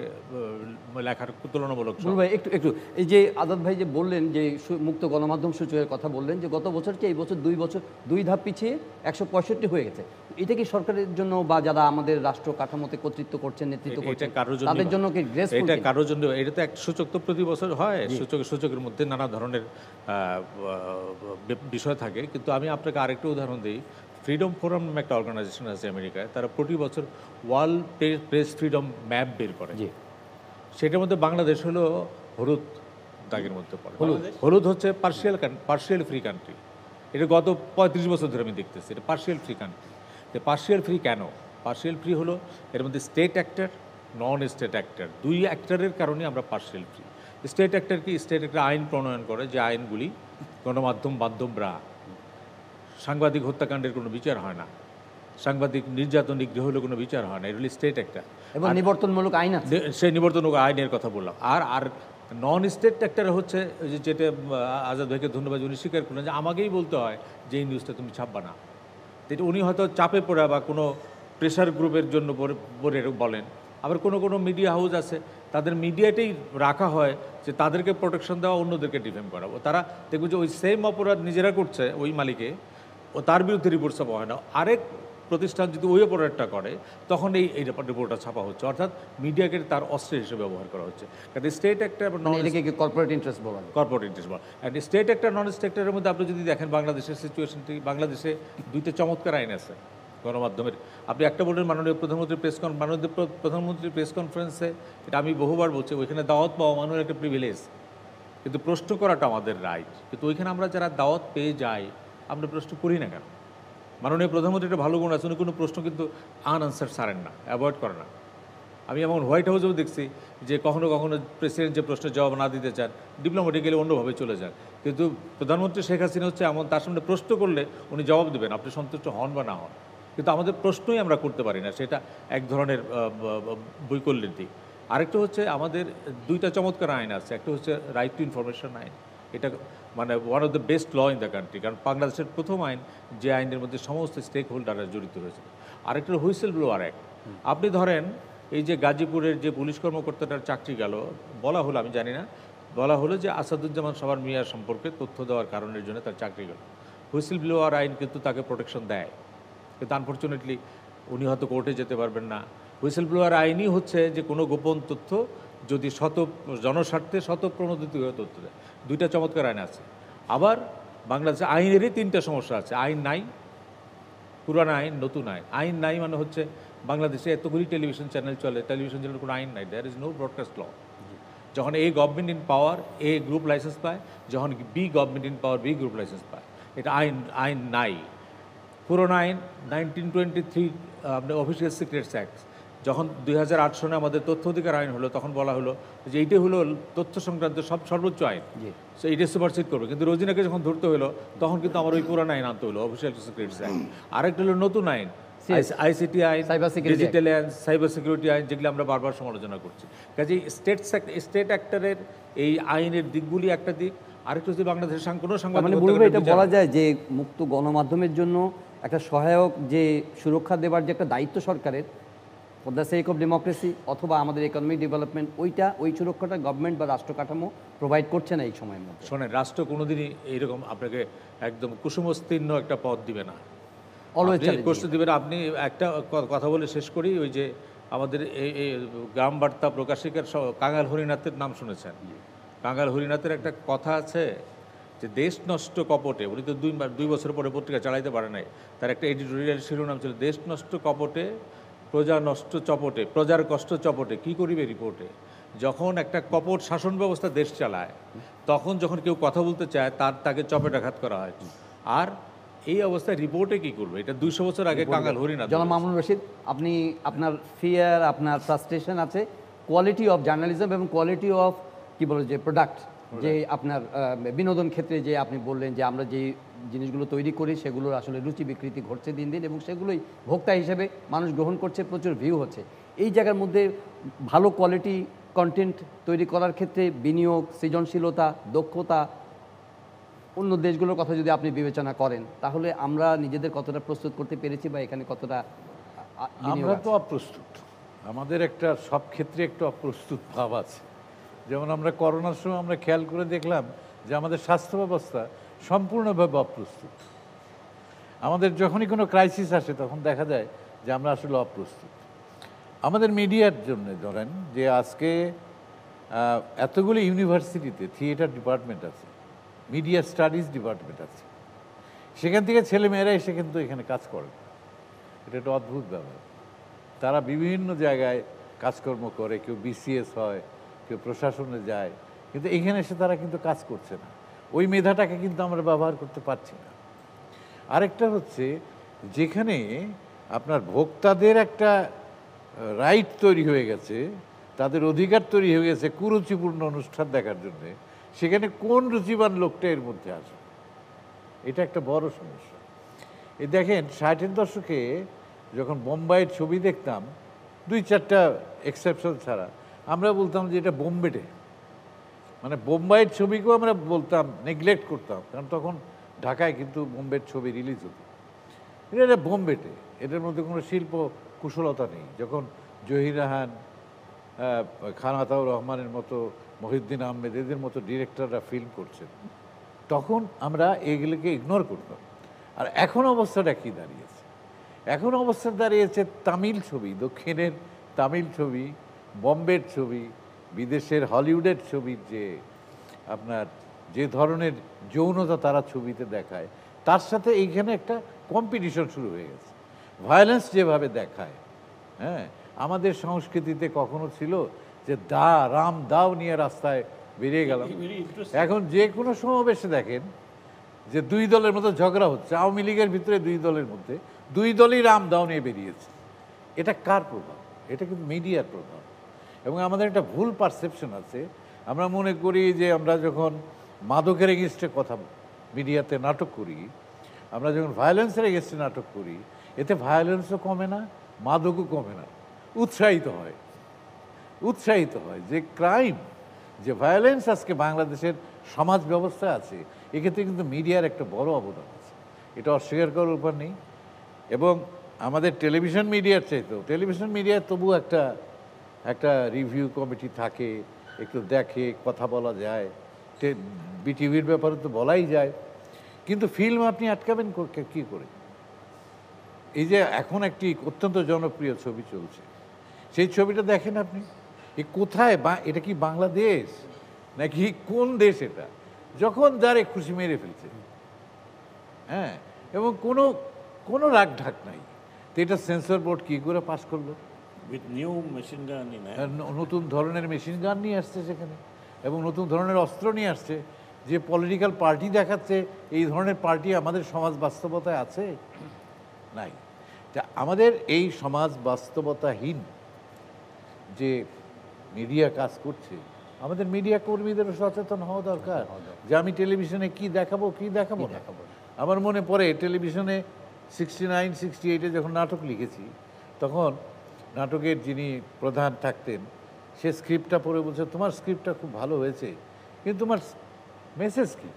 লেখার তুলনামূলক বুলবুল ভাই একটু এই যে আজাদ ভাই যে বললেন যে মুক্ত গণমাধ্যম সূচকের কথা বললেন, যে গত বছর চেয়ে এই বছর 2 ধাপ পিছিয়ে 165 হয়ে গেছে। এটা কি সরকারের জন্য বা যারা আমাদের রাষ্ট্র কাঠামোতে কর্তৃত্ব করছেন, নেতৃত্ব করছেন, তাদের জন্য কি গ্রেসফুল? এটা কারোর জন্য, এটা তো একটা সূচক তো প্রতি বছর হয়, সূচকের মধ্যে নানা ধরনের বিষয় থাকে। কিন্তু আমি আপনাকে আরেকটা উদাহরণ দিই। ফ্রিডম ফোরাম নামে একটা অর্গানাইজেশন আছে আমেরিকায়, তারা প্রতি বছর ওয়ার্ল্ড প্রেস ফ্রিডম ম্যাপ বের করে। সেটার মধ্যে বাংলাদেশ হলো হলুদ দাগের মধ্যে পড়ে। হলুদ হচ্ছে পার্শিয়াল ফ্রি কান্ট্রি। এটা গত 35 বছর ধরে আমি দেখতেছি, এটা partial free country. Partial free কেন? পার্শিয়াল ফ্রি হলো এর মধ্যে state actor, non state actor, দুই অ্যাক্টরের কারণে আমরা পার্শিয়াল ফ্রি। স্টেট অ্যাক্টর কি? স্টেট একটা আইন প্রণয়ন করে, যে আইনগুলি গণমাধ্যমরা, সাংবাদিক হত্যাকাণ্ডের কোনো বিচার হয় না, সাংবাদিক নির্যাতন নিগ্রহ হলে কোনো বিচার হয় না, এগুলি স্টেট একটা, এবং নিবর্তনমূলক আইন আছে, সেই নিবর্তনমূলক আইনের কথা বললাম। আর নন স্টেট অ্যাক্টর হচ্ছে যেটা আজাদ ভাইকে ধন্যবাদ, উনি স্বীকার করলেন যে আমাকেই বলতে হয় যে এই নিউজটা তুমি ছাপবা না। যেটা উনি হয়তো চাপে পড়া বা কোনো প্রেশার গ্রুপের জন্য বলেন। আবার কোনো মিডিয়া হাউস আছে, তাদের মিডিয়াতেই রাখা হয় যে তাদেরকে প্রোটেকশন দেওয়া, অন্যদেরকে ডিফেম করা। তারা দেখবে যে ওই সেম অপরাধ নিজেরা করছে ওই মালিকে, ও তার বিরুদ্ধে রিপোর্ট ছাপা হয় না। আরেক প্রতিষ্ঠান যদি ওই অপরাধটা করে, তখন এই রিপোর্টটা ছাপা হচ্ছে। অর্থাৎ মিডিয়াকে তার অস্ত্র হিসেবে ব্যবহার করা হচ্ছে। কারণ স্টেট একটা কর্পোরেট ইন্টারেস্ট বলা, অ্যান্ড স্টেট একটা নন স্টেটের মধ্যে আপনি যদি দেখেন বাংলাদেশের সিচুয়েশনটি, বাংলাদেশে দুইটা চমৎকার আইন আছে গণমাধ্যমের। আপনি একটা বললেন মাননীয় প্রধানমন্ত্রীর প্রেস কনফারেন্সে, এটা আমি বহুবার বলছি, ওইখানে দাওয়াত পাওয়া মানুষের একটা প্রিভিলেজ, কিন্তু প্রশ্ন করাটা আমাদের রাইট। কিন্তু ওইখানে আমরা যারা দাওয়াত পেয়ে যাই, আমরা প্রশ্ন করি না কেন? মাননীয় প্রধানমন্ত্রী একটা ভালো গুণ আছে, উনি কোনো প্রশ্ন কিন্তু আনআনসার ছাড়েন না, অ্যাভয়েড করে না। আমি এমন হোয়াইট হাউসেও দেখছি যে কখনো প্রেসিডেন্ট যে প্রশ্নের জবাব না দিতে চান, ডিপ্লোম্যাটিক্যালি অন্যভাবে চলে যান। কিন্তু প্রধানমন্ত্রী শেখ হাসিনা হচ্ছে এমন, তার সামনে প্রশ্ন করলে উনি জবাব দেবেন, আপনি সন্তুষ্ট হন বা না হন। কিন্তু আমাদের প্রশ্নই আমরা করতে পারি না, সেটা এক ধরনের বৈকল্যের দিক। আরেকটা হচ্ছে আমাদের দুইটা চমৎকার আইন আছে। একটা হচ্ছে রাইট টু ইনফরমেশন আইন, এটা মানে one of the best law in the country, কারণ বাংলাদেশের প্রথম আইন যে আইনের মধ্যে সমস্ত স্টেক হোল্ডাররা জড়িত রয়েছে। আরেকটা হুইসেল ব্লোয়ার অ্যাক্ট। আপনি ধরেন এই যে গাজীপুরের যে পুলিশ কর্মকর্তাটার চাকরি গেল, বলা হলো, আমি জানি না, বলা হলো যে আসাদুজ্জামান সাবার মিয়ার সম্পর্কে তথ্য দেওয়ার কারণের জন্য তার চাকরি গেল। হুইসেল ব্লোয়ার আইন কিন্তু তাকে প্রোটেকশন দেয়, কিন্তু আনফর্চুনেটলি উনি হয়তো কোর্টে যেতে পারবেন না। হুইসেল ব্লোয়ার আইনই হচ্ছে যে কোনো গোপন তথ্য যদি জনস্বার্থে প্রণোদিত হয়ে তথ্য দেয়। দুইটা চমৎকার আইন আছে। আবার বাংলাদেশে আইনেরই 3টা সমস্যা আছে। আইন নাই, পুরানো আইন, নতুন আইন। আইন নাই মানে হচ্ছে বাংলাদেশে এতগুলি টেলিভিশন চ্যানেল চলে, টেলিভিশন চ্যানেলের কোনো আইন নাই, there is no broadcast law. যখন A government in power A group license পায়, যখন B government in power B group license পায়। এটা আইন নাই। পুরোনো আইন 1923 আপনার অফিসিয়াল সিক্রেটস অ্যাক্ট, যখন 2008 সনে আমাদের তথ্য অধিকার আইন হলো, তখন বলা হলো যে এইটাই হলো তথ্য সংক্রান্ত সর্বোচ্চ আইন, সো এইটা সুপারসিড করবে। কিন্তু রোজিনাকে যখন ধরতে হলো, তখন কিন্তু আমার ওই পুরানো আইন আনতে হলো, অফিসিয়াল সিক্রেটস অ্যাক্ট। আরেকটা হলো নতুন আইন, আইসিটি আইন, ডিজিটাল আইন, সাইবার সিকিউরিটি আইন, যেগুলো আমরা বারবার সমালোচনা করছি। কাজে স্টেট অ্যাক্টরের এই আইনের দিকগুলি একটা দিক। আরেকটা হচ্ছে বাংলাদেশের কোনো সাংবাদিক, এটা বলা যায় যে মুক্ত গণমাধ্যমের জন্য একটা সহায়ক যে সুরক্ষা দেওয়ার যে একটা দায়িত্ব সরকারের, for the sake of democracy অথবা আমাদের ইকোনমিক ডেভেলপমেন্ট, ওই সুরক্ষাটা গভর্নমেন্ট বা রাষ্ট্র কাঠামো প্রোভাইড করছে না এই সময়ের মধ্যে। শোনেন, রাষ্ট্র কোনোদিনই এইরকম আপনাকে একদম কুসুমস্তীর্ণ একটা পথ দিবে না, প্রশ্ন দিবে না। আপনি একটা কথা বলে শেষ করি, ওই যে আমাদের এই গ্রাম বার্তা প্রকাশিকার কাঙাল হরিনাথের নাম শুনেছেন? কাঙাল হরিনাথের একটা কথা আছে যে দেশ নষ্ট কপটে, উনি তো 2 বছর পরে পত্রিকা চালাইতে পারে নাই, তার একটা এডিটোরিয়াল শিরোনাম ছিল দেশ নষ্ট কপটে, প্রজা নষ্ট চপটে, প্রজার কষ্ট চপটে, কি করিবে রিপোর্টে। যখন একটা কপট শাসন ব্যবস্থা দেশ চালায়, তখন যখন কেউ কথা বলতে চায় তাকে চপেটাঘাত করা হয়। আর এই অবস্থায় রিপোর্টে কি করবে? এটা 200 বছর আগে কাঙাল হরিণ জনাব মামুনুর রশিদ, আপনি আপনার ফিয়ার, আপনার ফ্রাস্ট্রেশন আছে, কোয়ালিটি অফ জার্নালিজম এবং কোয়ালিটি অফ কি বলে যে প্রোডাক্ট, যে আপনার বিনোদন ক্ষেত্রে যে আপনি বললেন যে আমরা যে জিনিসগুলো তৈরি করি সেগুলোর আসলে রুচি বিকৃতি ঘটছে দিন দিন, এবং সেগুলোই ভোক্তা হিসেবে মানুষ গ্রহণ করছে, প্রচুর ভিউ হচ্ছে। এই জায়গার মধ্যে ভালো কোয়ালিটি কন্টেন্ট তৈরি করার ক্ষেত্রে বিনিয়োগ, সৃজনশীলতা, দক্ষতা, অন্য দেশগুলোর কথা যদি আপনি বিবেচনা করেন, তাহলে আমরা নিজেদের কতটা প্রস্তুত করতে পেরেছি বা এখানে কতটা বিনিয়োগ আমরা তো আছে? অপ্রস্তুত, আমাদের একটা সব ক্ষেত্রে একটা অপ্রস্তুত ভাব আছে। যেমন আমরা করোনার সময় আমরা খেয়াল করে দেখলাম যে আমাদের স্বাস্থ্য ব্যবস্থা সম্পূর্ণভাবে অপ্রস্তুত। আমাদের যখনই কোনো ক্রাইসিস আসে তখন দেখা যায় যে আমরা আসলে অপ্রস্তুত। আমাদের মিডিয়ার জন্য ধরেন যে আজকে এতগুলি ইউনিভার্সিটিতে থিয়েটার ডিপার্টমেন্ট আছে, মিডিয়া স্টাডিজ ডিপার্টমেন্ট আছে, সেখান থেকে ছেলেমেয়েরা এসে কিন্তু এখানে কাজ করে। এটা একটা অদ্ভুত ব্যাপার। তারা বিভিন্ন জায়গায় কাজকর্ম করে, কেউ বিসিএস হয়, কেউ প্রশাসনে যায়, কিন্তু এখানে এসে তারা কিন্তু কাজ করছে না। ওই মেধাটাকে কিন্তু আমরা ব্যবহার করতে পারছি না। আরেকটা হচ্ছে, যেখানে আপনার ভোক্তাদের একটা রাইট তৈরি হয়ে গেছে, তাদের অধিকার তৈরি হয়ে গেছে কুরুচিপূর্ণ অনুষ্ঠান দেখার জন্যে, সেখানে কোন রুচিবান লোকটা এর মধ্যে আসে? এটা একটা বড় সমস্যা। এই দেখেন 60-এর দশকে যখন বোম্বাইয়ের ছবি দেখতাম, 2-4টা এক্সেপশন ছাড়া আমরা বলতাম যে এটা বোম্বেটে, মানে বোম্বাইয়ের ছবিকেও আমরা বলতাম, নেগলেক্ট করতাম, কারণ তখন ঢাকায় কিন্তু বোম্বের ছবি রিলিজ হতো। এটা বোম্বেটে, এটার মধ্যে কোনো শিল্প কুশলতা নেই। যখন জহির রাহান, খান আতাউর রহমানের মতো, মহিউদ্দিন আহমেদ, এদের মতো ডিরেক্টররা ফিল্ম করছেন, তখন আমরা এগুলোকে ইগনোর করতাম। আর এখন অবস্থাটা কি দাঁড়িয়েছে? এখন অবস্থা দাঁড়িয়েছে তামিল ছবি, দক্ষিণের তামিল ছবি, বম্বের ছবি, বিদেশের হলিউডের ছবির যে আপনার যে ধরনের যৌনতা তারা ছবিতে দেখায়, তার সাথে এইখানে একটা কম্পিটিশন শুরু হয়ে গেছে। ভায়োলেন্স যেভাবে দেখায়, হ্যাঁ, আমাদের সংস্কৃতিতে কখনো ছিল যে রাম দাও নিয়ে রাস্তায় বেরিয়ে গেলাম। এখন যে কোনো সমাবেশে দেখেন যে 2 দলের মতো ঝগড়া হচ্ছে, আওয়ামী লীগের ভিতরে 2 দলের মধ্যে 2 দলই রাম দাও নিয়ে বেরিয়েছে। এটা কার প্রভাব? এটা কিন্তু মিডিয়ার প্রভাব। এবং আমাদের একটা ভুল পারসেপশন আছে, আমরা মনে করি যে আমরা যখন মাদকের এগেনস্টে কথা মিডিয়াতে নাটক করি, আমরা যখন ভায়োলেন্সের এগেনস্টে নাটক করি, এতে ভায়োলেন্সও কমে না, মাদকও কমে না, উৎসাহিত হয় যে ক্রাইম, যে ভায়োলেন্স আজকে বাংলাদেশের সমাজ ব্যবস্থা আছে, এক্ষেত্রে কিন্তু মিডিয়ার একটা বড় অবদান আছে, এটা অস্বীকার করার উপর নেই। এবং আমাদের টেলিভিশন মিডিয়ার চাইতেও, টেলিভিশন মিডিয়ার তবু একটা রিভিউ কমিটি থাকে, একটু দেখে, কথা বলা যায়, বিটিভির ব্যাপারে তো বলাই যায়, কিন্তু ফিল্ম আপনি আটকাবেন কি করে? এই যে এখন একটি অত্যন্ত জনপ্রিয় ছবি চলছে, সেই ছবিটা দেখেন আপনি, কোথায়, এটা কি বাংলাদেশ নাকি কোন দেশ? এটা যখন যারে খুশি মেরে ফেলছে, হ্যাঁ, এবং কোনো রাগ ঢাক নাই, তো এটা সেন্সর বোর্ড কি করে পাস করলো? উইথ নিউ মেশিন গান, নতুন ধরনের মেশিন গান নিয়ে আসছে সেখানে, এবং নতুন ধরনের অস্ত্র নিয়ে আসছে। যে পলিটিক্যাল পার্টি দেখাচ্ছে এই ধরনের পার্টি আমাদের সমাজ বাস্তবতায় আছে? নাই। তা আমাদের এই সমাজ বাস্তবতাহীন যে মিডিয়া কাজ করছে, আমাদের মিডিয়া কর্মীদেরও সচেতন হওয়া দরকার যে আমি টেলিভিশনে কি দেখাবো না। আমার মনে পড়ে টেলিভিশনে 69-68-এ যখন নাটক লিখেছি, তখন নাটকের যিনি প্রধান থাকতেন, সে স্ক্রিপ্টটা পড়ে বলছে, তোমার স্ক্রিপ্টটা খুব ভালো হয়েছে, কিন্তু তোমার মেসেজ কি,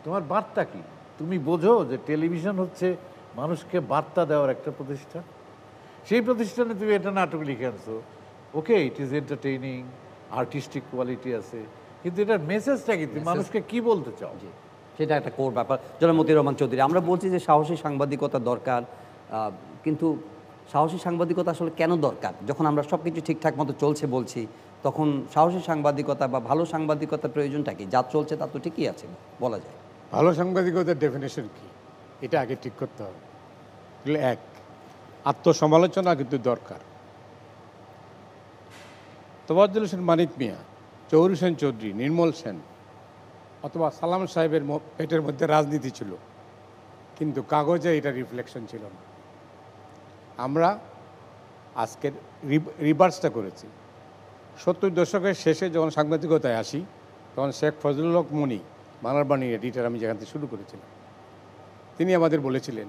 তোমার বার্তা কি? তুমি বোঝো যে টেলিভিশন হচ্ছে মানুষকে বার্তা দেওয়ার একটা প্রতিষ্ঠান, সেই প্রতিষ্ঠানে তুমি এটা নাটক লিখে আনছো, okay, it is entertaining, artistic quality আছে, কিন্তু এটার মেসেজটা কি, তুমি মানুষকে কি বলতে চাও? সেটা একটা কোর ব্যাপার। জনাব মতিউর রহমান চৌধুরী, আমরা বলছি যে সাহসী সাংবাদিকতা দরকার, কিন্তু সাহসী সাংবাদিকতা আসলে কেন দরকার? যখন আমরা সব কিছু ঠিকঠাক মতো চলছে বলছি, তখন সাহসী সাংবাদিকতা বা ভালো সাংবাদিকতার প্রয়োজনটা কি? যা চলছে তা তো ঠিকই আছে বলা যায়। ভালো সাংবাদিকতার ডেফিনেশন কি, এটা আগে ঠিক করতে হবে। এক, আত্মসমালোচনা কিন্তু দরকার। তোফাজ্জল হোসেন মানিক মিয়া, জহুর হোসেন চৌধুরী, নির্মল সেন অথবা সালাম সাহেবের পেটের মধ্যে রাজনীতি ছিল, কিন্তু কাগজে এটা রিফ্লেকশন ছিল না। আমরা আজকের রিভার্সটা করেছি। 70 দশকের শেষে যখন সাংবাদিকতায় আসি, তখন শেখ ফজলুল হক মনি, বাংলার বাণীর এডিটর, আমি যেখান থেকে শুরু করেছিলাম, তিনি আমাদের বলেছিলেন,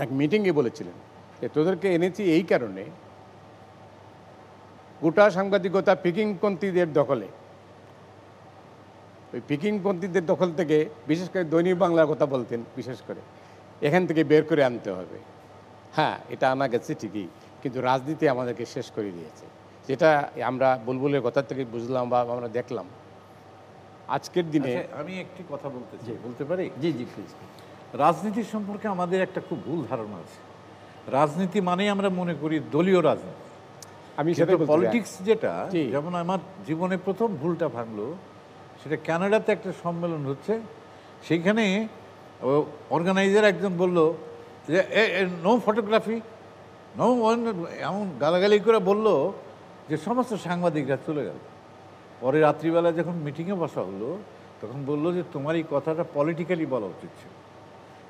এক মিটিংয়ে বলেছিলেন যে তোদেরকে এনেছি এই কারণে, গোটা সাংবাদিকতা পিকিংপন্থীদের দখলে, ওই পিকিংপন্থীদের দখল থেকে, বিশেষ করে দৈনিক বাংলার কথা বলতেন, বিশেষ করে এখান থেকে বের করে আনতে হবে। হ্যাঁ, এটা আনা গেছে ঠিকই, কিন্তু রাজনীতি আমাদেরকে শেষ করে দিয়েছে, যেটা আমরা বুলবুলের কথা থেকে বুঝলাম বা আমরা দেখলাম। আজকের দিনে আমি একটি কথা বলতে পারি? জি জি প্লিজ। রাজনীতি সম্পর্কে আমাদের একটা খুব ভুল ধারণা আছে। রাজনীতি মানে আমরা মনে করি দলীয় রাজনীতি। আমি সেটা পলিটিক্স যেটা, জি। যেমন আমার জীবনে প্রথম ভুলটা ভাঙলো, সেটা কানাডাতে একটা সম্মেলন হচ্ছে, সেইখানে অর্গানাইজার একজন বলল যে নো ফটোগ্রাফি, নো, এমন গালাগালি করে বলল যে সমস্ত সাংবাদিকরা চলে গেল। পরে রাত্রিবেলা যখন মিটিংয়ে বসা হলো, তখন বললো যে তোমার এই কথাটা পলিটিক্যালি বলা উচিত ছিল।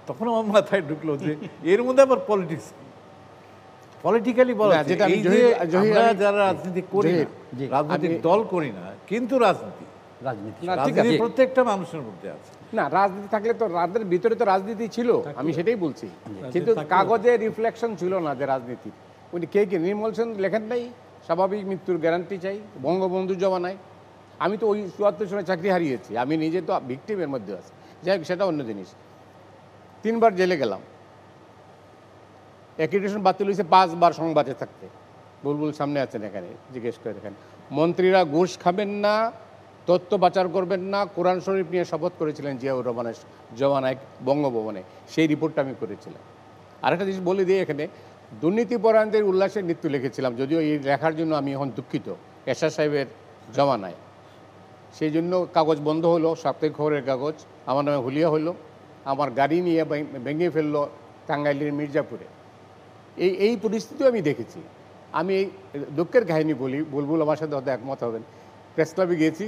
তখন আমার মাথায় ঢুকলো যে এর মধ্যে আবার পলিটিক্স, পলিটিক্যালি বলা, যেটা আমরা যারা রাজনীতি করি না, রাজনৈতিক দল করি না, কিন্তু রাজনীতি প্রত্যেকটা মানুষের মধ্যে আছে। না, রাজনীতি থাকলে তো রাতের ভিতরে তো রাজনীতি ছিল, আমি সেটাই বলছি, কিন্তু কাগজে রিফ্লেকশন ছিল না যে রাজনীতি। উনি কে নির্মল সেন লেখেন নাই স্বাভাবিক মৃত্যুর গ্যারান্টি চাই বঙ্গবন্ধু জমানায়? আমি তো ওই 74 সালে চাকরি হারিয়েছি, আমি নিজে তো ভিক্টিমের মধ্যে আছি। যাই হোক, সেটা অন্য জিনিস। 3 বার জেলে গেলাম, অ্যাক্রিডিটেশন বাতিল হয়েছে 5 বার সংবাদে থাকতে। বুলবুল সামনে আছেন, এখানে জিজ্ঞেস করে দেখেন। মন্ত্রীরা ঘুষ খাবেন না, তথ্য পাচার করবেন না, কোরআন শরীফ নিয়ে শপথ করেছিলেন জিয়াউর রহমানের জমানায় বঙ্গভবনে, সেই রিপোর্টটা আমি করেছিলাম। আরেকটা জিনিস বলে দিয়ে এখানে, দুর্নীতিপরায়ণদের উল্লাসের মৃত্যু লিখেছিলাম, যদিও এই লেখার জন্য আমি এখন দুঃখিত, এরশাদ সাহেবের জমানায়। সেই জন্য কাগজ বন্ধ হলো, সাপ্তাহিক খবরের কাগজ আমার নামে হুলিয়া হলো, আমার গাড়ি নিয়ে ভেঙে ফেললো টাঙ্গাইলের মির্জাপুরে। এই পরিস্থিতিও আমি দেখেছি। আমি এই দুঃখের কাহিনী বলি, বুলবুল আমার সাথে হয়তো একমত হবেন। প্রেস ক্লাবে গিয়েছি,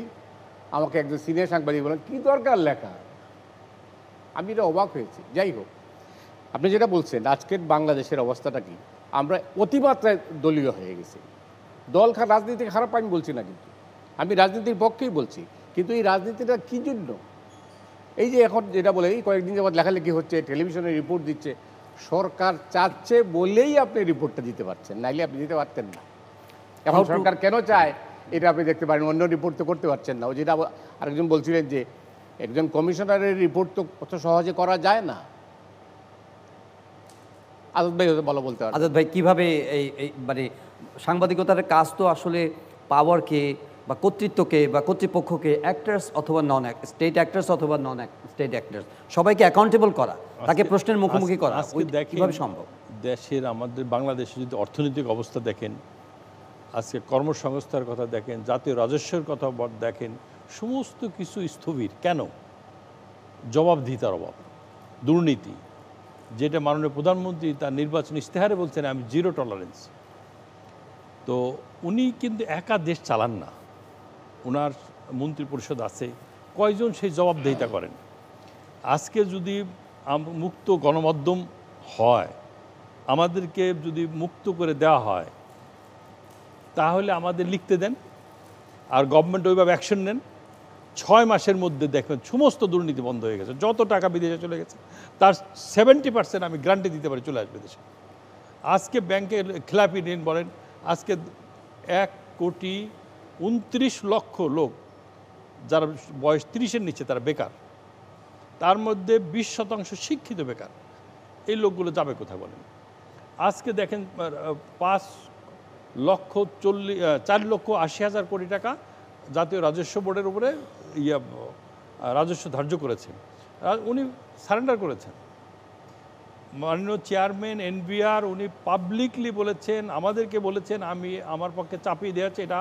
আমাকে একজন সিনিয়র সাংবাদিক বলেন, কী দরকার লেখা? আমি এটা অবাক হয়েছি। যাই হোক, আপনি যেটা বলছেন আজকের বাংলাদেশের অবস্থাটা কি, আমরা অতিমাত্রায় দলীয় হয়ে গেছি। দল রাজনীতি খারাপ আমি বলছি না, কিন্তু আমি রাজনীতির পক্ষেই বলছি। কিন্তু এই রাজনীতিটা কী জন্য? এই যে এখন যেটা বলে, এই কয়েকদিন যাবত লেখালেখি হচ্ছে, টেলিভিশনে রিপোর্ট দিচ্ছে, সরকার চাচ্ছে বলেই আপনি রিপোর্টটা দিতে পারছেন, নাইলে আপনি দিতে পারতেন না। এখন সরকার কেন চায় এটা আপনি দেখতে পারেন, অন্য রিপোর্ট তো করতে পারছেন না। ও যেটা আরেকজন বলছিলেন যে একজন কমিশনারের রিপোর্ট তো অত সহজে করা যায় না। আজাদ ভাই বলো, বলতে পারেন। আজাদ ভাই, কীভাবে এই মানে সাংবাদিকতার কাজ তো আসলে পাওয়ারকে বা কর্তৃত্বকে বা কর্তৃপক্ষকে অ্যাক্টার্স অথবা নন স্টেট অ্যাক্টার্স অথবা নন স্টেট অ্যাক্টার্স সবাইকে অ্যাকাউন্টেবল করা, তাকে প্রশ্নের মুখোমুখি করা, কীভাবে সম্ভব? দেশের, আমাদের বাংলাদেশে যদি অর্থনৈতিক অবস্থা দেখেন, আজকে কর্মসংস্থার কথা দেখেন, জাতীয় রাজস্বের কথা দেখেন, সমস্ত কিছু স্থবির। কেন? জবাবদিহিতার অভাব, দুর্নীতি, যেটা মাননীয় প্রধানমন্ত্রী তার নির্বাচনী ইশতেহারে বলছেন আমি জিরো টলারেন্স। তো উনি কিন্তু একা দেশ চালান না, ওনার মন্ত্রী পরিষদ আছে, কয়জন সেই জবাবদিহিতা করেন? আজকে যদি মুক্ত গণমাধ্যম হয়, আমাদেরকে যদি মুক্ত করে দেওয়া হয়, তাহলে আমাদের লিখতে দেন, আর গভর্নমেন্ট ওইভাবে অ্যাকশন নেন। 6 মাসের মধ্যে দেখবেন সমস্ত দুর্নীতি বন্ধ হয়ে গেছে। যত টাকা বিদেশে চলে গেছে তার 70% আমি গ্যারান্টি দিতে পারি চলে আসবে দেশে। আজকে ব্যাংকে খেলাপি ঋণ বলেন, আজকে 1,29,00,000 লোক যারা বয়স 30-এর নিচে তারা বেকার, তার মধ্যে 20% শিক্ষিত বেকার। এই লোকগুলো যাবে কোথায় বলেন? আজকে দেখেন 4,80,000 কোটি টাকা জাতীয় রাজস্ব বোর্ডের উপরে রাজস্ব ধার্য করেছেন, উনি সারেন্ডার করেছেন। মাননীয় চেয়ারম্যান এনবিআর উনি পাবলিকলি বলেছেন, আমাদেরকে বলেছেন, আমি আমার পক্ষে চাপিয়ে দেওয়া হচ্ছে, এটা